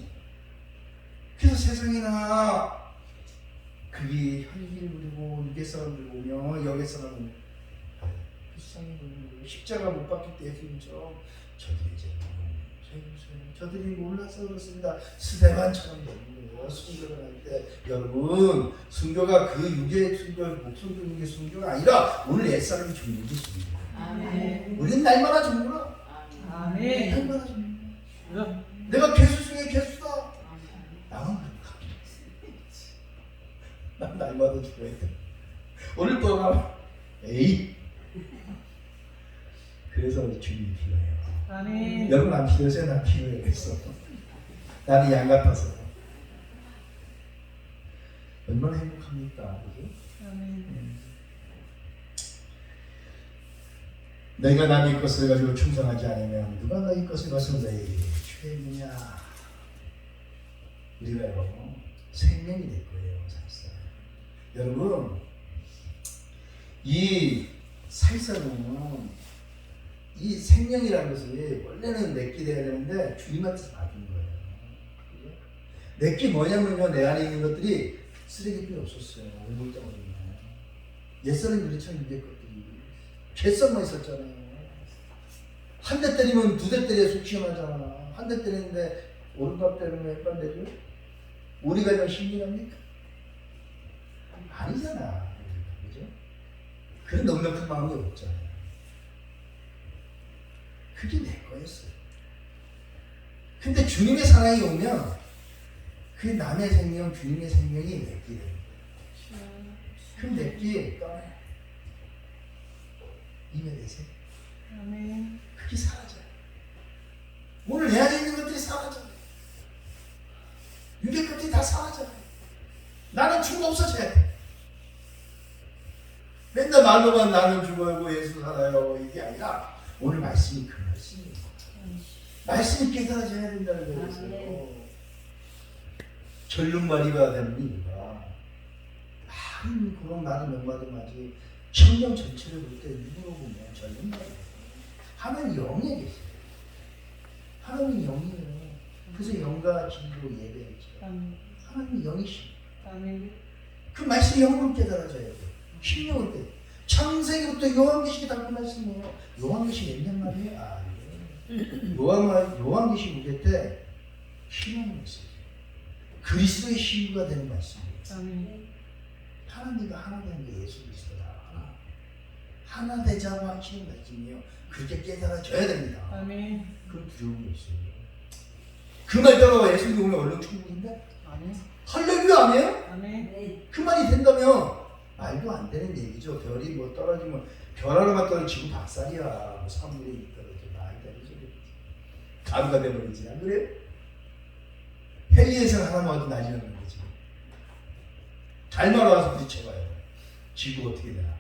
그래서 세상이나 그게 혈기를 부리고 유괴 사람들 보면 여기 사람은 불쌍해 보이는 거예요. 십자가 못 박힐 때 예수님처럼 저들이 이제 저들이 몰라서 그렇습니다. 스데반처럼 되는 거예요. 순교를 할 때 여러분 순교가 그 유괴 순교 목숨 끊는 게 순교가 아니라 오늘 옛사람이 죽는 게 순교예요. 아멘. 우리는 날마다 죽는구나. 아멘. 날마다 죽는구나. 내가 개수 중에 개수다. 나는 난 날마다 죽어야 돼. 오늘 떠나 에이. 그래서 주님이 필요해요. 아멘. 여러분 안 필요해서 난 필요해겠어. 나는 양 같아서. 얼마나 행복합니까? 그죠? 아멘. 내가 남의 것을 가지고 충성하지 않으면 누가 너희 것을 가서 너희에게 취했느냐? 우리가요 생명이 될 거예요. 사실상. 여러분 이 살살은 이 생명이라는 것이 원래는 내게 돼야 되는데 주님한테서 받은 거예요. 내게 뭐냐면요 내 안에 있는 것들이 쓰레기 필요 없었어요. 오물덩어리만 옛사람이 그렇잖아요. 위에 것들이 개성만 있었잖아요. 한 대 때리면 두 대 때려야 속 시원하잖아. 한 대 때리는데 오른발 때리면 왼발 때려? 우리가 좀 힘이 납니까? 아니잖아. 그죠? 그런 넉넉한 마음이 없잖아요. 그게 내 거였어요. 근데 주님의 사랑이 오면 그 남의 생명, 주님의 생명이 내게 됩니다. 그럼 내게 떠나요. 이면에서 아멘. 그게 사라져요. 오늘 내 안에 있는 것들이 사라져요. 유괴 것들이 다 사라져요. 나는 죽어 없어져야 돼. 맨날 말로만 나는 죽어요, 예수 살아요, 이게 아니라 오늘 말씀이 그 말씀이에요. 말씀이 깨달아져야 된다는 거예요. 결론말이가 되는 이유가 많은 그런 많은 명마들 맞이 성경 전체를 볼 때 눈으로 보면 결론말이에요. 하나님 영에 계세요. 하나님 영이에요. 그래서 영과 진리로 예배했죠. 하나님 영이시죠. 아멘. 그 말씀이 영으로 깨달아져야 돼요. 신령을 때. 창세기부터 요한계시가 다 그 말씀이에요. 요한계시 몇 년 말이에요? 아, 예. 요한계시 무게 때 희망을 했어요. 그리스도의 신부가 되는 말씀이에요. 아멘. 하나님과 하나 되는 게 예수 그리스도다. 하나 되자고 하시는 말씀이에요. 그렇게 깨달아져야 됩니다. 아멘. 그런 두려움이 있어요. 그 말 따라와 예수 믿으면 얼른 천국인데? 아멘. 할렐루야 아니에요? 아멘. 그 말이 된다면 말도 안 되는 얘기죠. 별이 뭐 떨어지면 별 하나만 떨어지고 박살이야. 뭐 3분의 1 떨어지면 말도 안 되죠. 가루가 돼버리지. 안 그래요? 헬리에서 하나만 와도 난리 나는 거지. 잘 말아와서 부딪혀봐요. 지구 어떻게 되나.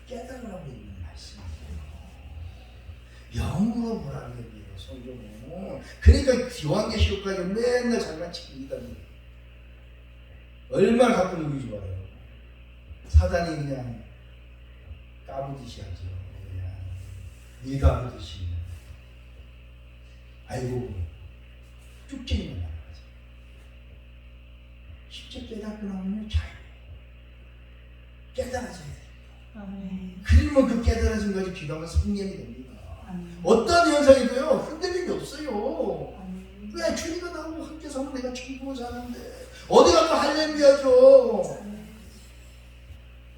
깨달으라고 있는 말씀이에요. 영으로 보라는 얘기예요. 성경은. 그러니까 요한계시록까지 맨날 장난치고 있다는 거예요. 얼마나 가끔 누기 좋아요. 사단이 그냥 까부듯이 하죠. 그냥 일가부듯이. 아이고 쭉쟁이만 나가죠. 실제 깨닫고 나오면 자유. 깨달아져야 돼요. 아멘. 그러면 그 깨달아진 것이 비방과 성령이 됩니다. 아멘. 어떤 현상이도요 흔들림이 없어요. 아멘. 왜 주님과 나하고 함께 사면 내가 천국을 사는데 어디 가도 할렐루야죠.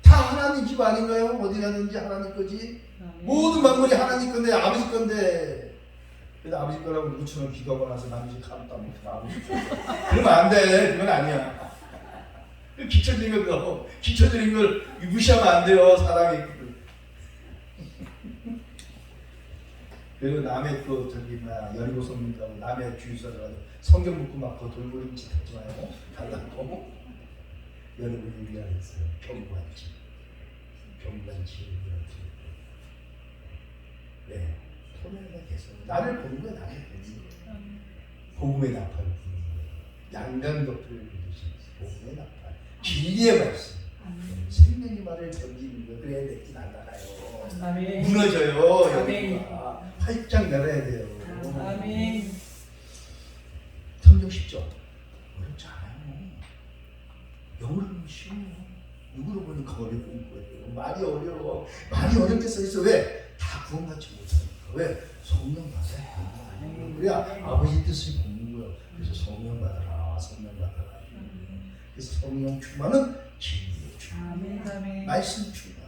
다 하나님 집 아닌가요? 어디 가든지 하나님 거지. 아멘. 모든 만물이 하나님 건데 아버지 건데. 그래서 아버지 거라고 누구처럼 기도하고 나서 남의 집 가면 또 아버지 거. 그러면 안 돼. 그건 아니야. 기초적인 거, 기초적인 걸 무시하면 안 돼요. 사랑이. 그리고 남의 그 저기 뭐야 여리고 성민가고 남의 주유소에 가서 성경 묻고 막 그 돌고림 짓 하지 마요. 달라고. 여러분이 위하였어요. 경관지. 네. 토요일에 계속 나를 보는 거야. 나를 보는 거야. 복음의 나팔을 부는 거야. 양강도표를 부르신 복음의 나팔. 진리의 말씀. 생명의 말을 던지는 거. 그래야 내기 날아가요. 아멘. 무너져요. 아멘. 여기가. 활짝 날아야 돼요. 아멘. 성경 쉽죠? 어렵지 않아요. 영어로 보면 쉬워요. 누구로 보니까 어려운 거예요. 말이 어려워. 말이 어렵게 써있어. 왜? 다 구원받지 못하니까. 왜? 성령 받아야 돼. 그래야 아버지 뜻을 굽는 거예요. 그래서 성령 받아라. 성령 받아라. 그래서 성령 충만은 진리의 충만. 아멘. 아멘. 말씀 충만.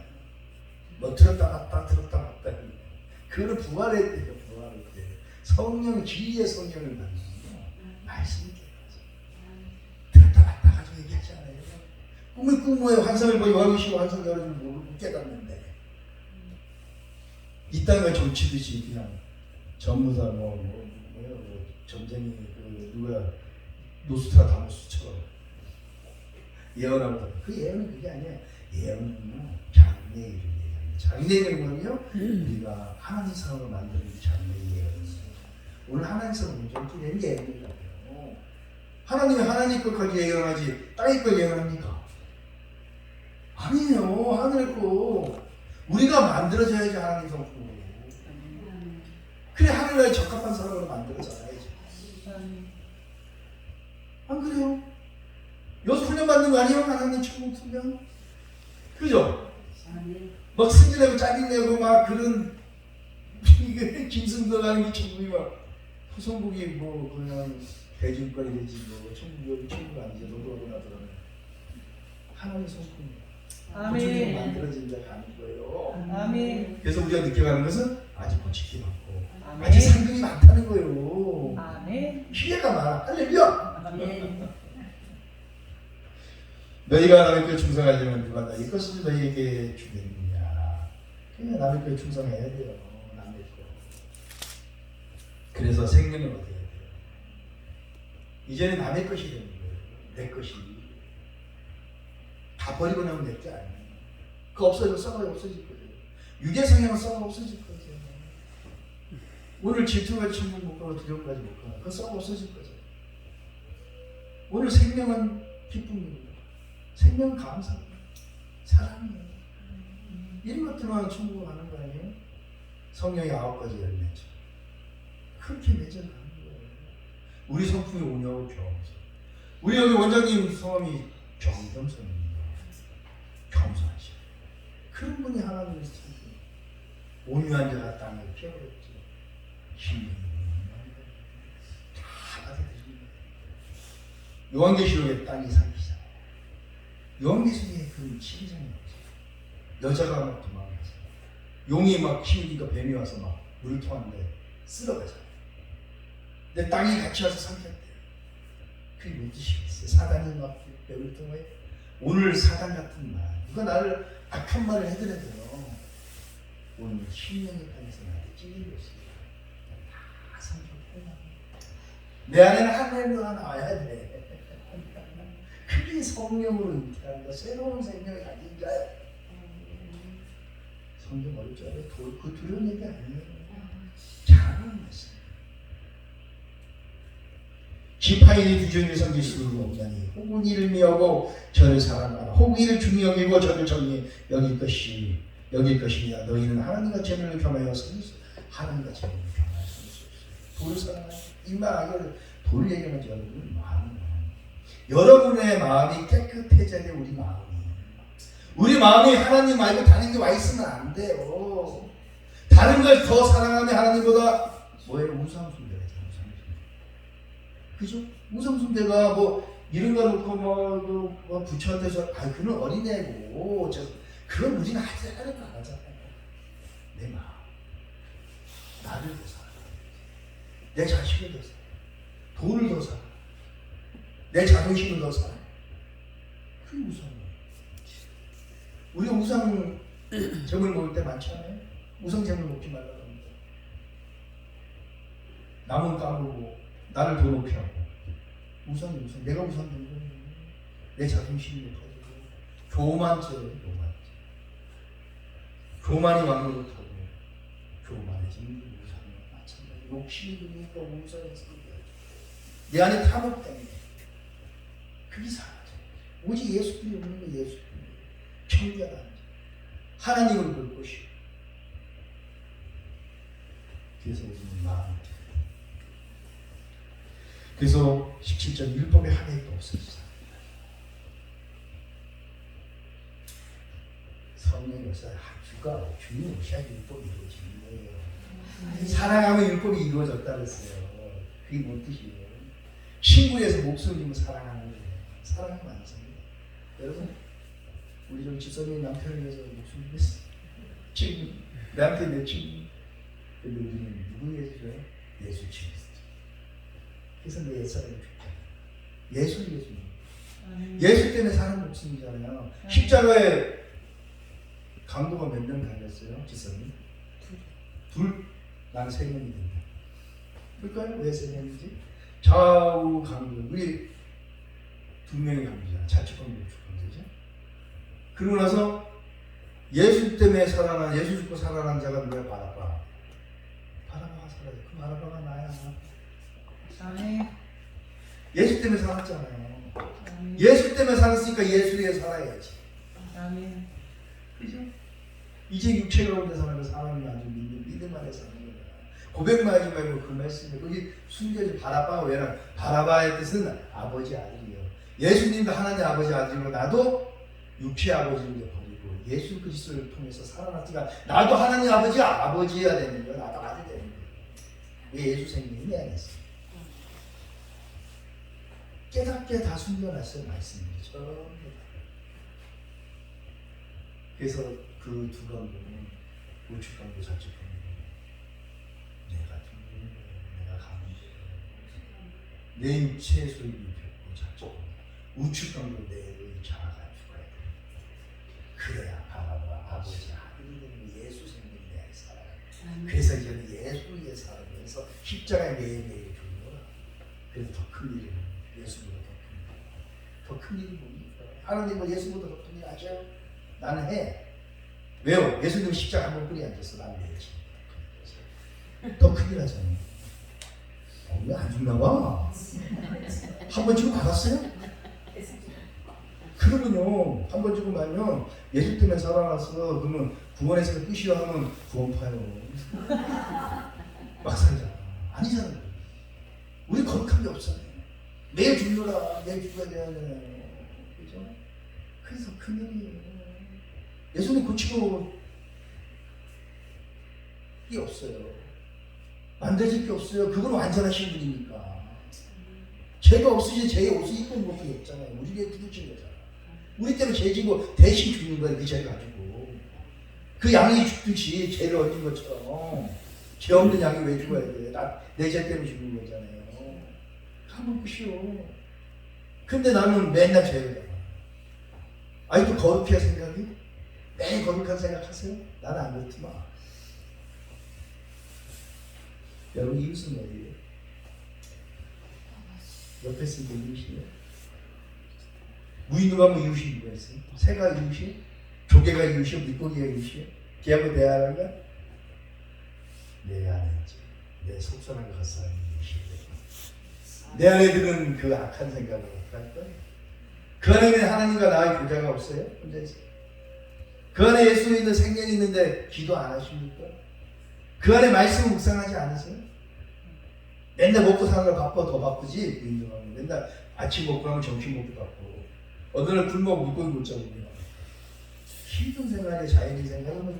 뭐 들었다 놨다 들었다 놨다. 그거는 부활의 때죠. 부활의 때. 성령 진리의 성령을 받는 거. 말씀이 들었다 놨다 가지고 얘기하지 않아요. 꿈을 꾸모에 환상을 보고 요한계시록 환상 열어주면 모르고 깨닫는데 이 땅을 점치듯이 그냥 전무사 뭐 점쟁이 그 누구야 노스트라다무스처럼 예언하고 그 예언은 그게 아니야. 예언은 장래의 일을 얘기합니다. 장래의 일은요 우리가 하나님 사람을 만드는 장래의 예언이에요. 오늘 하나님 사람 온전히 된 예언이라고요. 하나님이 하나님 것까지 예언하지 땅의 것 예언합니까? 아니에요. 하늘 거 우리가 만들어져야지 하나님 성품. 그래 하늘나라에 적합한 사람으로 만들어져야지. 안 그래요? 여기서 훈련 받는 거 아니에요? 하나님 천국 훈련? 그죠? 막 승진하고 짜증내고 막 그런 이게 김승도 가는 게 천국이 막 후성국이 뭐 그냥 대중권이 되지 뭐 천국이 천국 아니지 너도 하고 나더라고요. 하나님의 성품 아멘. 만들어진 자가 아닌 거예요. 아멘. 그래서 우리가 느껴가는 것은 아직 고치기 많고 아멘. 아직 상급이 많다는 거예요. 아멘. 기회가 많아. 할렐루야. 아멘. 너희가 남의 교회 충성하려면 누가 너희 것을 너희에게 주겠느냐. 그냥 남의 교회 충성해야 돼요. 남의 거. 그래서 생명을 얻어야 돼요. 이제는 남의 것이 되는 거예요. 내 것이. 다 버리고 나면 내 게 아니에요. 그거 없어지면 썩어야 없어질 거예요. 유대 성향은 썩어 없어질 거예요. 오늘 질투가 천국 못 가고 두려움까지 못 가고 그거 썩어 없어질 거죠. 오늘 생명은 기쁨입니다. 생명은 감사합니다. 사랑이에요. 이런 것들만 천국을 가는 거 아니에요? 성령의 9가지 열매죠. 그렇게 맺어가는 거예요. 우리 성품이 온유하고 겸손. 우리 여기 원장님 성함이 정겸손입니다. 겸손하시오. 그런 분이 하나님의 성품. 온유한 자가 땅에 피어오르지. 힘이 다 받아들입니다. 요한계시록에 땅이 삼키잖아요. 요한계시록에 그 시기장이 없어요. 여자가 막 도망가서 용이 막 힘이니까 뱀이 와서 막 물을 토하는데 쓸어가잖아요. 근데 땅이 같이 와서 삼켰대요. 그게 뭔 뜻이겠어요? 사단이 막 뱀을 통해 오늘 사단 같은 말 누가 나를 악한 말을 해드려도요 오늘 신령의 땅에서 나한테 찔린 것이 다 삼켰구나. 내 안에는 하나님과 나와야 돼. 그게 성령으로 잉태한다. 새로운 생명을 가진 자야. 성경 어릴 줄 알아요? 그 두려운 얘기 아니에요. 잘하는 말씀. 지파인이 두정의 성기수를 없나니 혹은 이를 미하고 저를 사랑하라. 혹은 이를 중히 여기고 저를 정히 여길 것이냐. 너희는 하나님과 재물을 겸하여 섬기소. 하나님과 재물을 겸하여 섬기소. 돌을 사랑하라. 이말 아니를 돌 얘기하지 여러분 마음이 여러분의 마음이 깨끗해져야 돼. 우리 마음이 하나님 말고 다른 게 와 있으면 안 돼요. 다른 걸 더 사랑하면 하나님보다 뭐예요? 우상숭배죠. 그죠? 우상숭배가 뭐 이런 거 놓고 뭐 부처한테서 그는 어린애고 그건 우리는 하지 않을 거 알잖아요. 내 마음 나를 더 사랑해. 내 자식을 더 사랑해. 돈을 더 사랑해. 내 자존심을 더 사랑해. 그게 우상이에요. 우리가 우상 제물 먹을 때 많잖아요. 우상 제물 먹지 말라고 합니다. 남은 까먹고 나를 더 높이 하고 우상이 우상. 내가 우상 된 거예요. 내 자존심이 높아지고 교만죄예요. 교만이 왕으로 타고 교만해지는 게 우상이에요. 마찬가지. 욕심이 드니까 우상에서 내 안에 탐욕 때문에 그게 사라져. 오직 예수님이 없는 게 예수님. 청결한 하나님을 볼 것이요. 그래서 우리는 마음을 그래서 17절 율법의 한 해도 없어지자. 성령으로서 주님 오셔야 율법이 이루어지는 거예요. 사랑하면 율법이 이루어졌다 그랬어요. 그게 뭔 뜻이에요? 친구에서 목숨을 주면 사랑하는 거예요. 사랑하면 안 됩니다. 여러분 우리 좀 지선이 남편을 위해서 목숨 주겠어. 친구 나한테 내 친구. 근데 우리는 누구 위해서 줘요? 예수 그리스도. 그래서 내 옛사람을 죽잖아. 예수를 위해서 죽는 예수 때문에 사는 목숨이잖아요. 십자가에 강도가 몇 명 달렸어요? 지선이? 둘? 난 3명이 된다. 그럴까요? 왜 3명이지? 좌우 강도 우리 2명이 강도잖아. 좌측강도 우측강도죠. 그러고 나서 예수 때문에 살아난 예수 죽고 살아난 자가 누구야? 바라바가 살아요. 그 바라바가 나야. 아멘. 예수 때문에 살았잖아요. 아멘. 예수 때문에 살았으니까 예수 위해 살아야지. 아멘. 그죠? 이제 육체 가운데 사는 사람이 아주 믿음 안에 사는 거야. 고백만 하지 말고 그 말씀에 거기 숨겨져. 바라바가 왜냐? 바라바의 뜻은 아버지 아들이에요. 예수님도 하나님 아버지 아들이고 나도 육체 아버지를 버리고 예수 그리스도를 통해서 살아났으니까 나도 하나님 아버지여야 되는 거야. 나도 아들 되는 거야. 왜 예수 생명이 내 안에 있어? 깨닫게 다 숨겨놨어요. 말씀이 전부 다. 그래서 그 두 강도는 우측 강도 좌측 강도 내가 죽는 거예요. 내가 가는 거예요. 내 육체의 소유를 겪고 좌측 강도 우측 강도 내 자아가 죽어야 돼. 그래야 아버지 아들이 되는 예수 생명이 내 안에 살아요. 그래서 이제는 예수에 살면서 십자가에 매일매일 죽는 거라. 그래서 더 큰 일을 예수보다 더 큰 일이 뭡니까? 하나님은 예수보다 더 큰 일 아셔요? 나는 해. 왜요? 예수님 십자가 한번 뿌리 앉았어. 나는 내지. 더 큰 일 하잖아요. 왜 안 죽나 봐? 한 번 주고 받았어요? 그러면요, 한 번 주고 말면 예수 때문에 살아났어. 그러면 구원에서 끝이야 하면 구원 파요. 막 살잖아. 아니잖아요. 우리 거룩한 게 없어요. 매일 죽노라. 매일 죽어야 되잖아요. 그죠? 그래서 큰일이에요. 예수님 고치고 게 없어요. 만들어질 게 없어요. 그건 완전하신 분이니까. 죄가 없으신 죄의 옷을 입은 것도 없잖아요. 우리에게 부딪힌 거잖아. 우리 때문에 죄 지고 대신 죽는 거예요. 그 죄 가지고. 그 양이 죽듯이 죄를 얻은 것처럼 죄 없는 양이 왜 죽어야 돼? 내 죄 때문에 죽는 거잖아요. 한번 끝이요. 근데 나는 맨날 죄를 아직도 거룩해야 생각이? 매일 거룩한 생각하세요? 나는 안 그렇지만. 여러분 이웃은 어디예요? 옆에 있으니까 이웃이에요. 무인도가 이웃이 누가 있어요? 새가 이웃이? 조개가 이웃이요? 물고기가 이웃이요? 걔하고 대화하는 거야? 내 안에 있지. 내 속선한 것 사람이 이웃이에요. 내 안에 드는 그 악한 생각을 어떡할 거예요? 그 안에 하나님과 나의 교제가 없어요? 혼자 있어요? 그 안에 예수 있는 생명이 있는데 기도 안 하십니까? 그 안에 말씀 묵상하지 않으세요? 맨날 먹고 사는 걸 바빠 더 바쁘지. 맨날 아침 먹고 하면 점심 먹고 바쁘고 어느 날 굶어 물고기 못 잡으면 힘든 생활에 자연인 생활은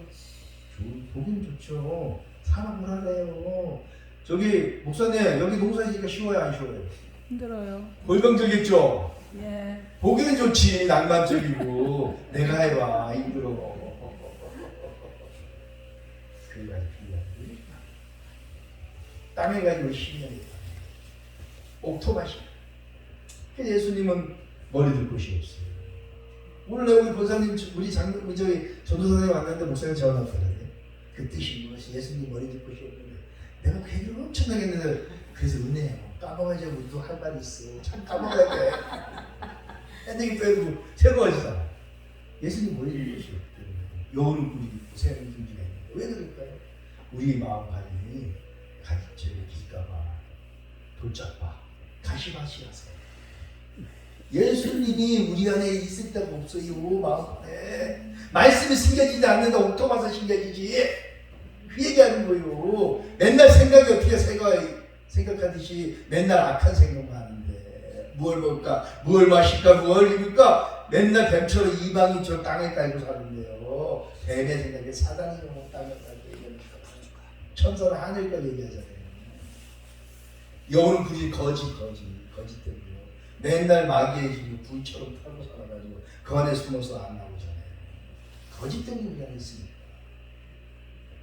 보긴 좋죠. 사람 뭐라래요. 저기 목사님 여기 농사지니까 쉬워요 안 쉬워요? 힘들어요. 골병적이겠죠? 예. 보기는 좋지. 낭만적이고 내가 해봐 힘들어. 그게 아주 중요한 거예요. 땅에 가지고 10년이 옥토밭이. 그래서 예수님은 머리 들 곳이 없어요. 오늘 우리 권사님 우리 저기 전도사님 왔는데 목사님 전화 왔거든요. 그 뜻이 무엇이 예수님 머리 들 곳이 없는데 내가 괜히 엄청나게 했는데 그래서 은혜해요. 까먹어야지 우리도 할 말이 있어. 참 까먹어야 돼. 엔딩 빼고 새거지잖아. 예수님 머리 들 곳이 없고 여우는 뿔이 있고 새는 둥지가 있는데 왜 그럴까요? 우리 마음판이 가지죄를 길까봐 돌짝봐 가시밭이라서 예수님이 우리 안에 있을 데가 없어요. 마음에 말씀이 숨겨지지 않는데 옥토밭에 숨겨지지. 그 얘기하는 거예요. 맨날 생각이 어떻게 생각하듯이 맨날 악한 생각만 하는데 무얼 먹을까 무얼 마실까 무얼 입을까 맨날 뱀처럼 이방인처럼 땅에 깔고 사는데요. 뱀의 생각에 사단이 좀 땅에 깔고 얘기하는 천사는 하늘과 얘기하잖아요. 여우는 굳이 거짓 때문에 맨날 마귀의 집을 불처럼 타고 살아가지고 그 안에 숨어서 안 나오잖아요. 거짓 때문에 우리 안에 있으니까.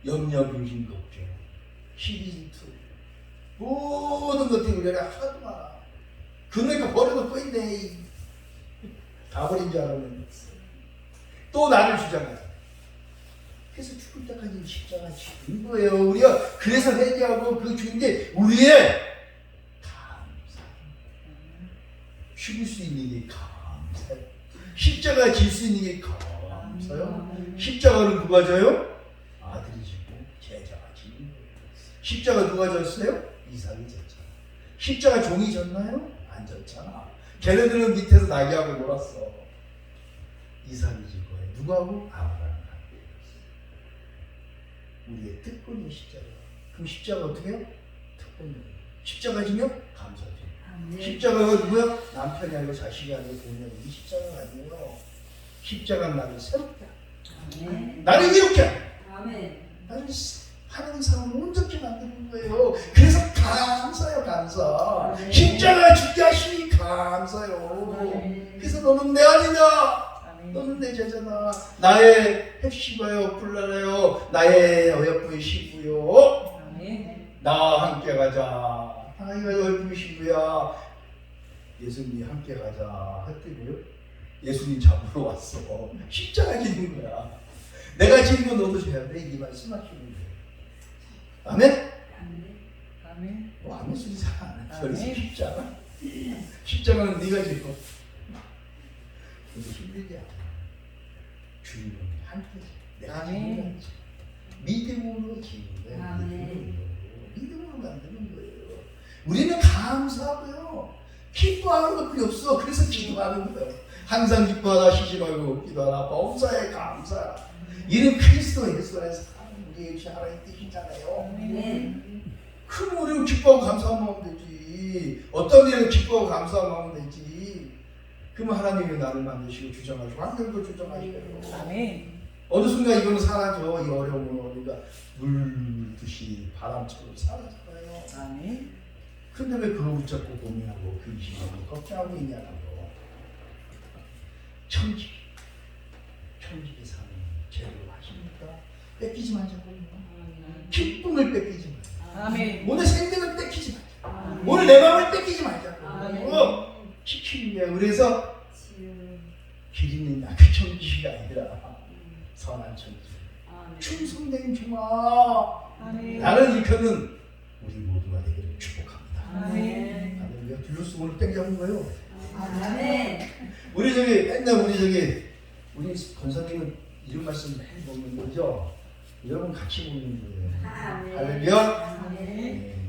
염려, 불신, 걱정, 시기, 질투 모든 것들이 우리 안에 하도 많아. 그러니까 버려놓고 있네. 다 버린 줄 알았는데 또 나를 주장하잖아. 그래서 죽을 때까지 십자가 지는 거예요. 우리가 그래서 회개하고 그 죽은 게 우리의 죽을 수 있는 게 감사해요. 십자가 질 수 있는 게 감사해요. 십자가는 누가 져요? 아들이 지고 제자가 지는 거예요. 십자가 누가 졌어요? 이삭이 졌잖아. 십자가 종이 졌나요? 안 졌잖아. 걔네들은 밑에서 나귀하고 놀았어. 이삭이 질 거예요. 누구하고? 아브라함하고. 우리의 특권이 십자가. 그럼 십자가 어떻게 해요? 특권이에요. 십자가 지면 감사죠. 십자가가 누구야? 남편이 아니고 자식이 아니고 부모님. 이 십자가가 아니에요. 십자가는 나를 새롭게 아멘. 나를 이렇게 하고 아멘. 나를 하나님 사람 온전히 만드는 거예요. 그래서 감사요, 감사. 아멘. 십자가 죽게 하시니 감사요. 아멘. 그래서 너는 내 아니냐? 아멘. 너는 내 제자나. 나의 핵시고요, 불나라요. 나의 어여쁜 시구요. 아멘. 나와 함께 가자. 하나님의 어여쁜 시구야. 예수님이 함께 가자 했더니요. 예수님 잡으러 왔어. 십자가 지는 거야. 내가 지는 건 너도 져야 돼. 이 말씀하시는 거예요. 아멘? 아멘. 아멘. 뭐 아무 소리 잘안 해. 아멘. 그래서 십자가. 십자가는 네가 지고. 그래서 힘들게 하자. 주님은 함께 내가 아멘. 지는 거지. 믿음으로 지는 거야. 아멘. 믿음으로 만드는 거예요. 우리는 감사하고요. 기뻐하는 것 필요 없어. 그래서 기도하는 거예요. 항상 기뻐하다 쉬지 말고 기도하라. 범사에 감사. 이는 그리스도 예수 안에서 우리의 주 하나님 뜻이잖아요. 아멘. 그럼 우리는 기뻐하고 감사하면 하면 되지. 어떤 일을 기뻐하고 감사하면 하면 되지. 그러면 하나님이 나를 만드시고 주장하시고 환경도 주장하시고요. 아멘. 어느 순간 이거는 사라져. 이 어려움은 우리가 물듯이 바람처럼 사라져요. 아멘. 근데 왜 그거 붙잡고 고민하고 근심하고 걱정하고 있냐고. 천직에 사는 죄를 하십니까? 뺏기지 말자고요. 기쁨을 뺏기지 말자. 아멘. 오늘 생명을 뺏기지 말자. 아멘. 오늘 내 마음을 뺏기지 말자고. 아멘. 지키는 거야. 그래서 치유. 길 있는 그 천지가 아니라 선한 천지. 아멘. 충성된 종아. 아멘. 나를 이끄는 우리 모두가 되기를 축복합니다. 아멘. 할렐루야. 블루스 오늘 땡겨본 거예요. 아멘. 우리 저기 맨날 우리 권사님은 이런 말씀 매일 먹는 거죠. 여러분 같이 먹는 거예요. 아멘. 할렐루야. 아멘. 네.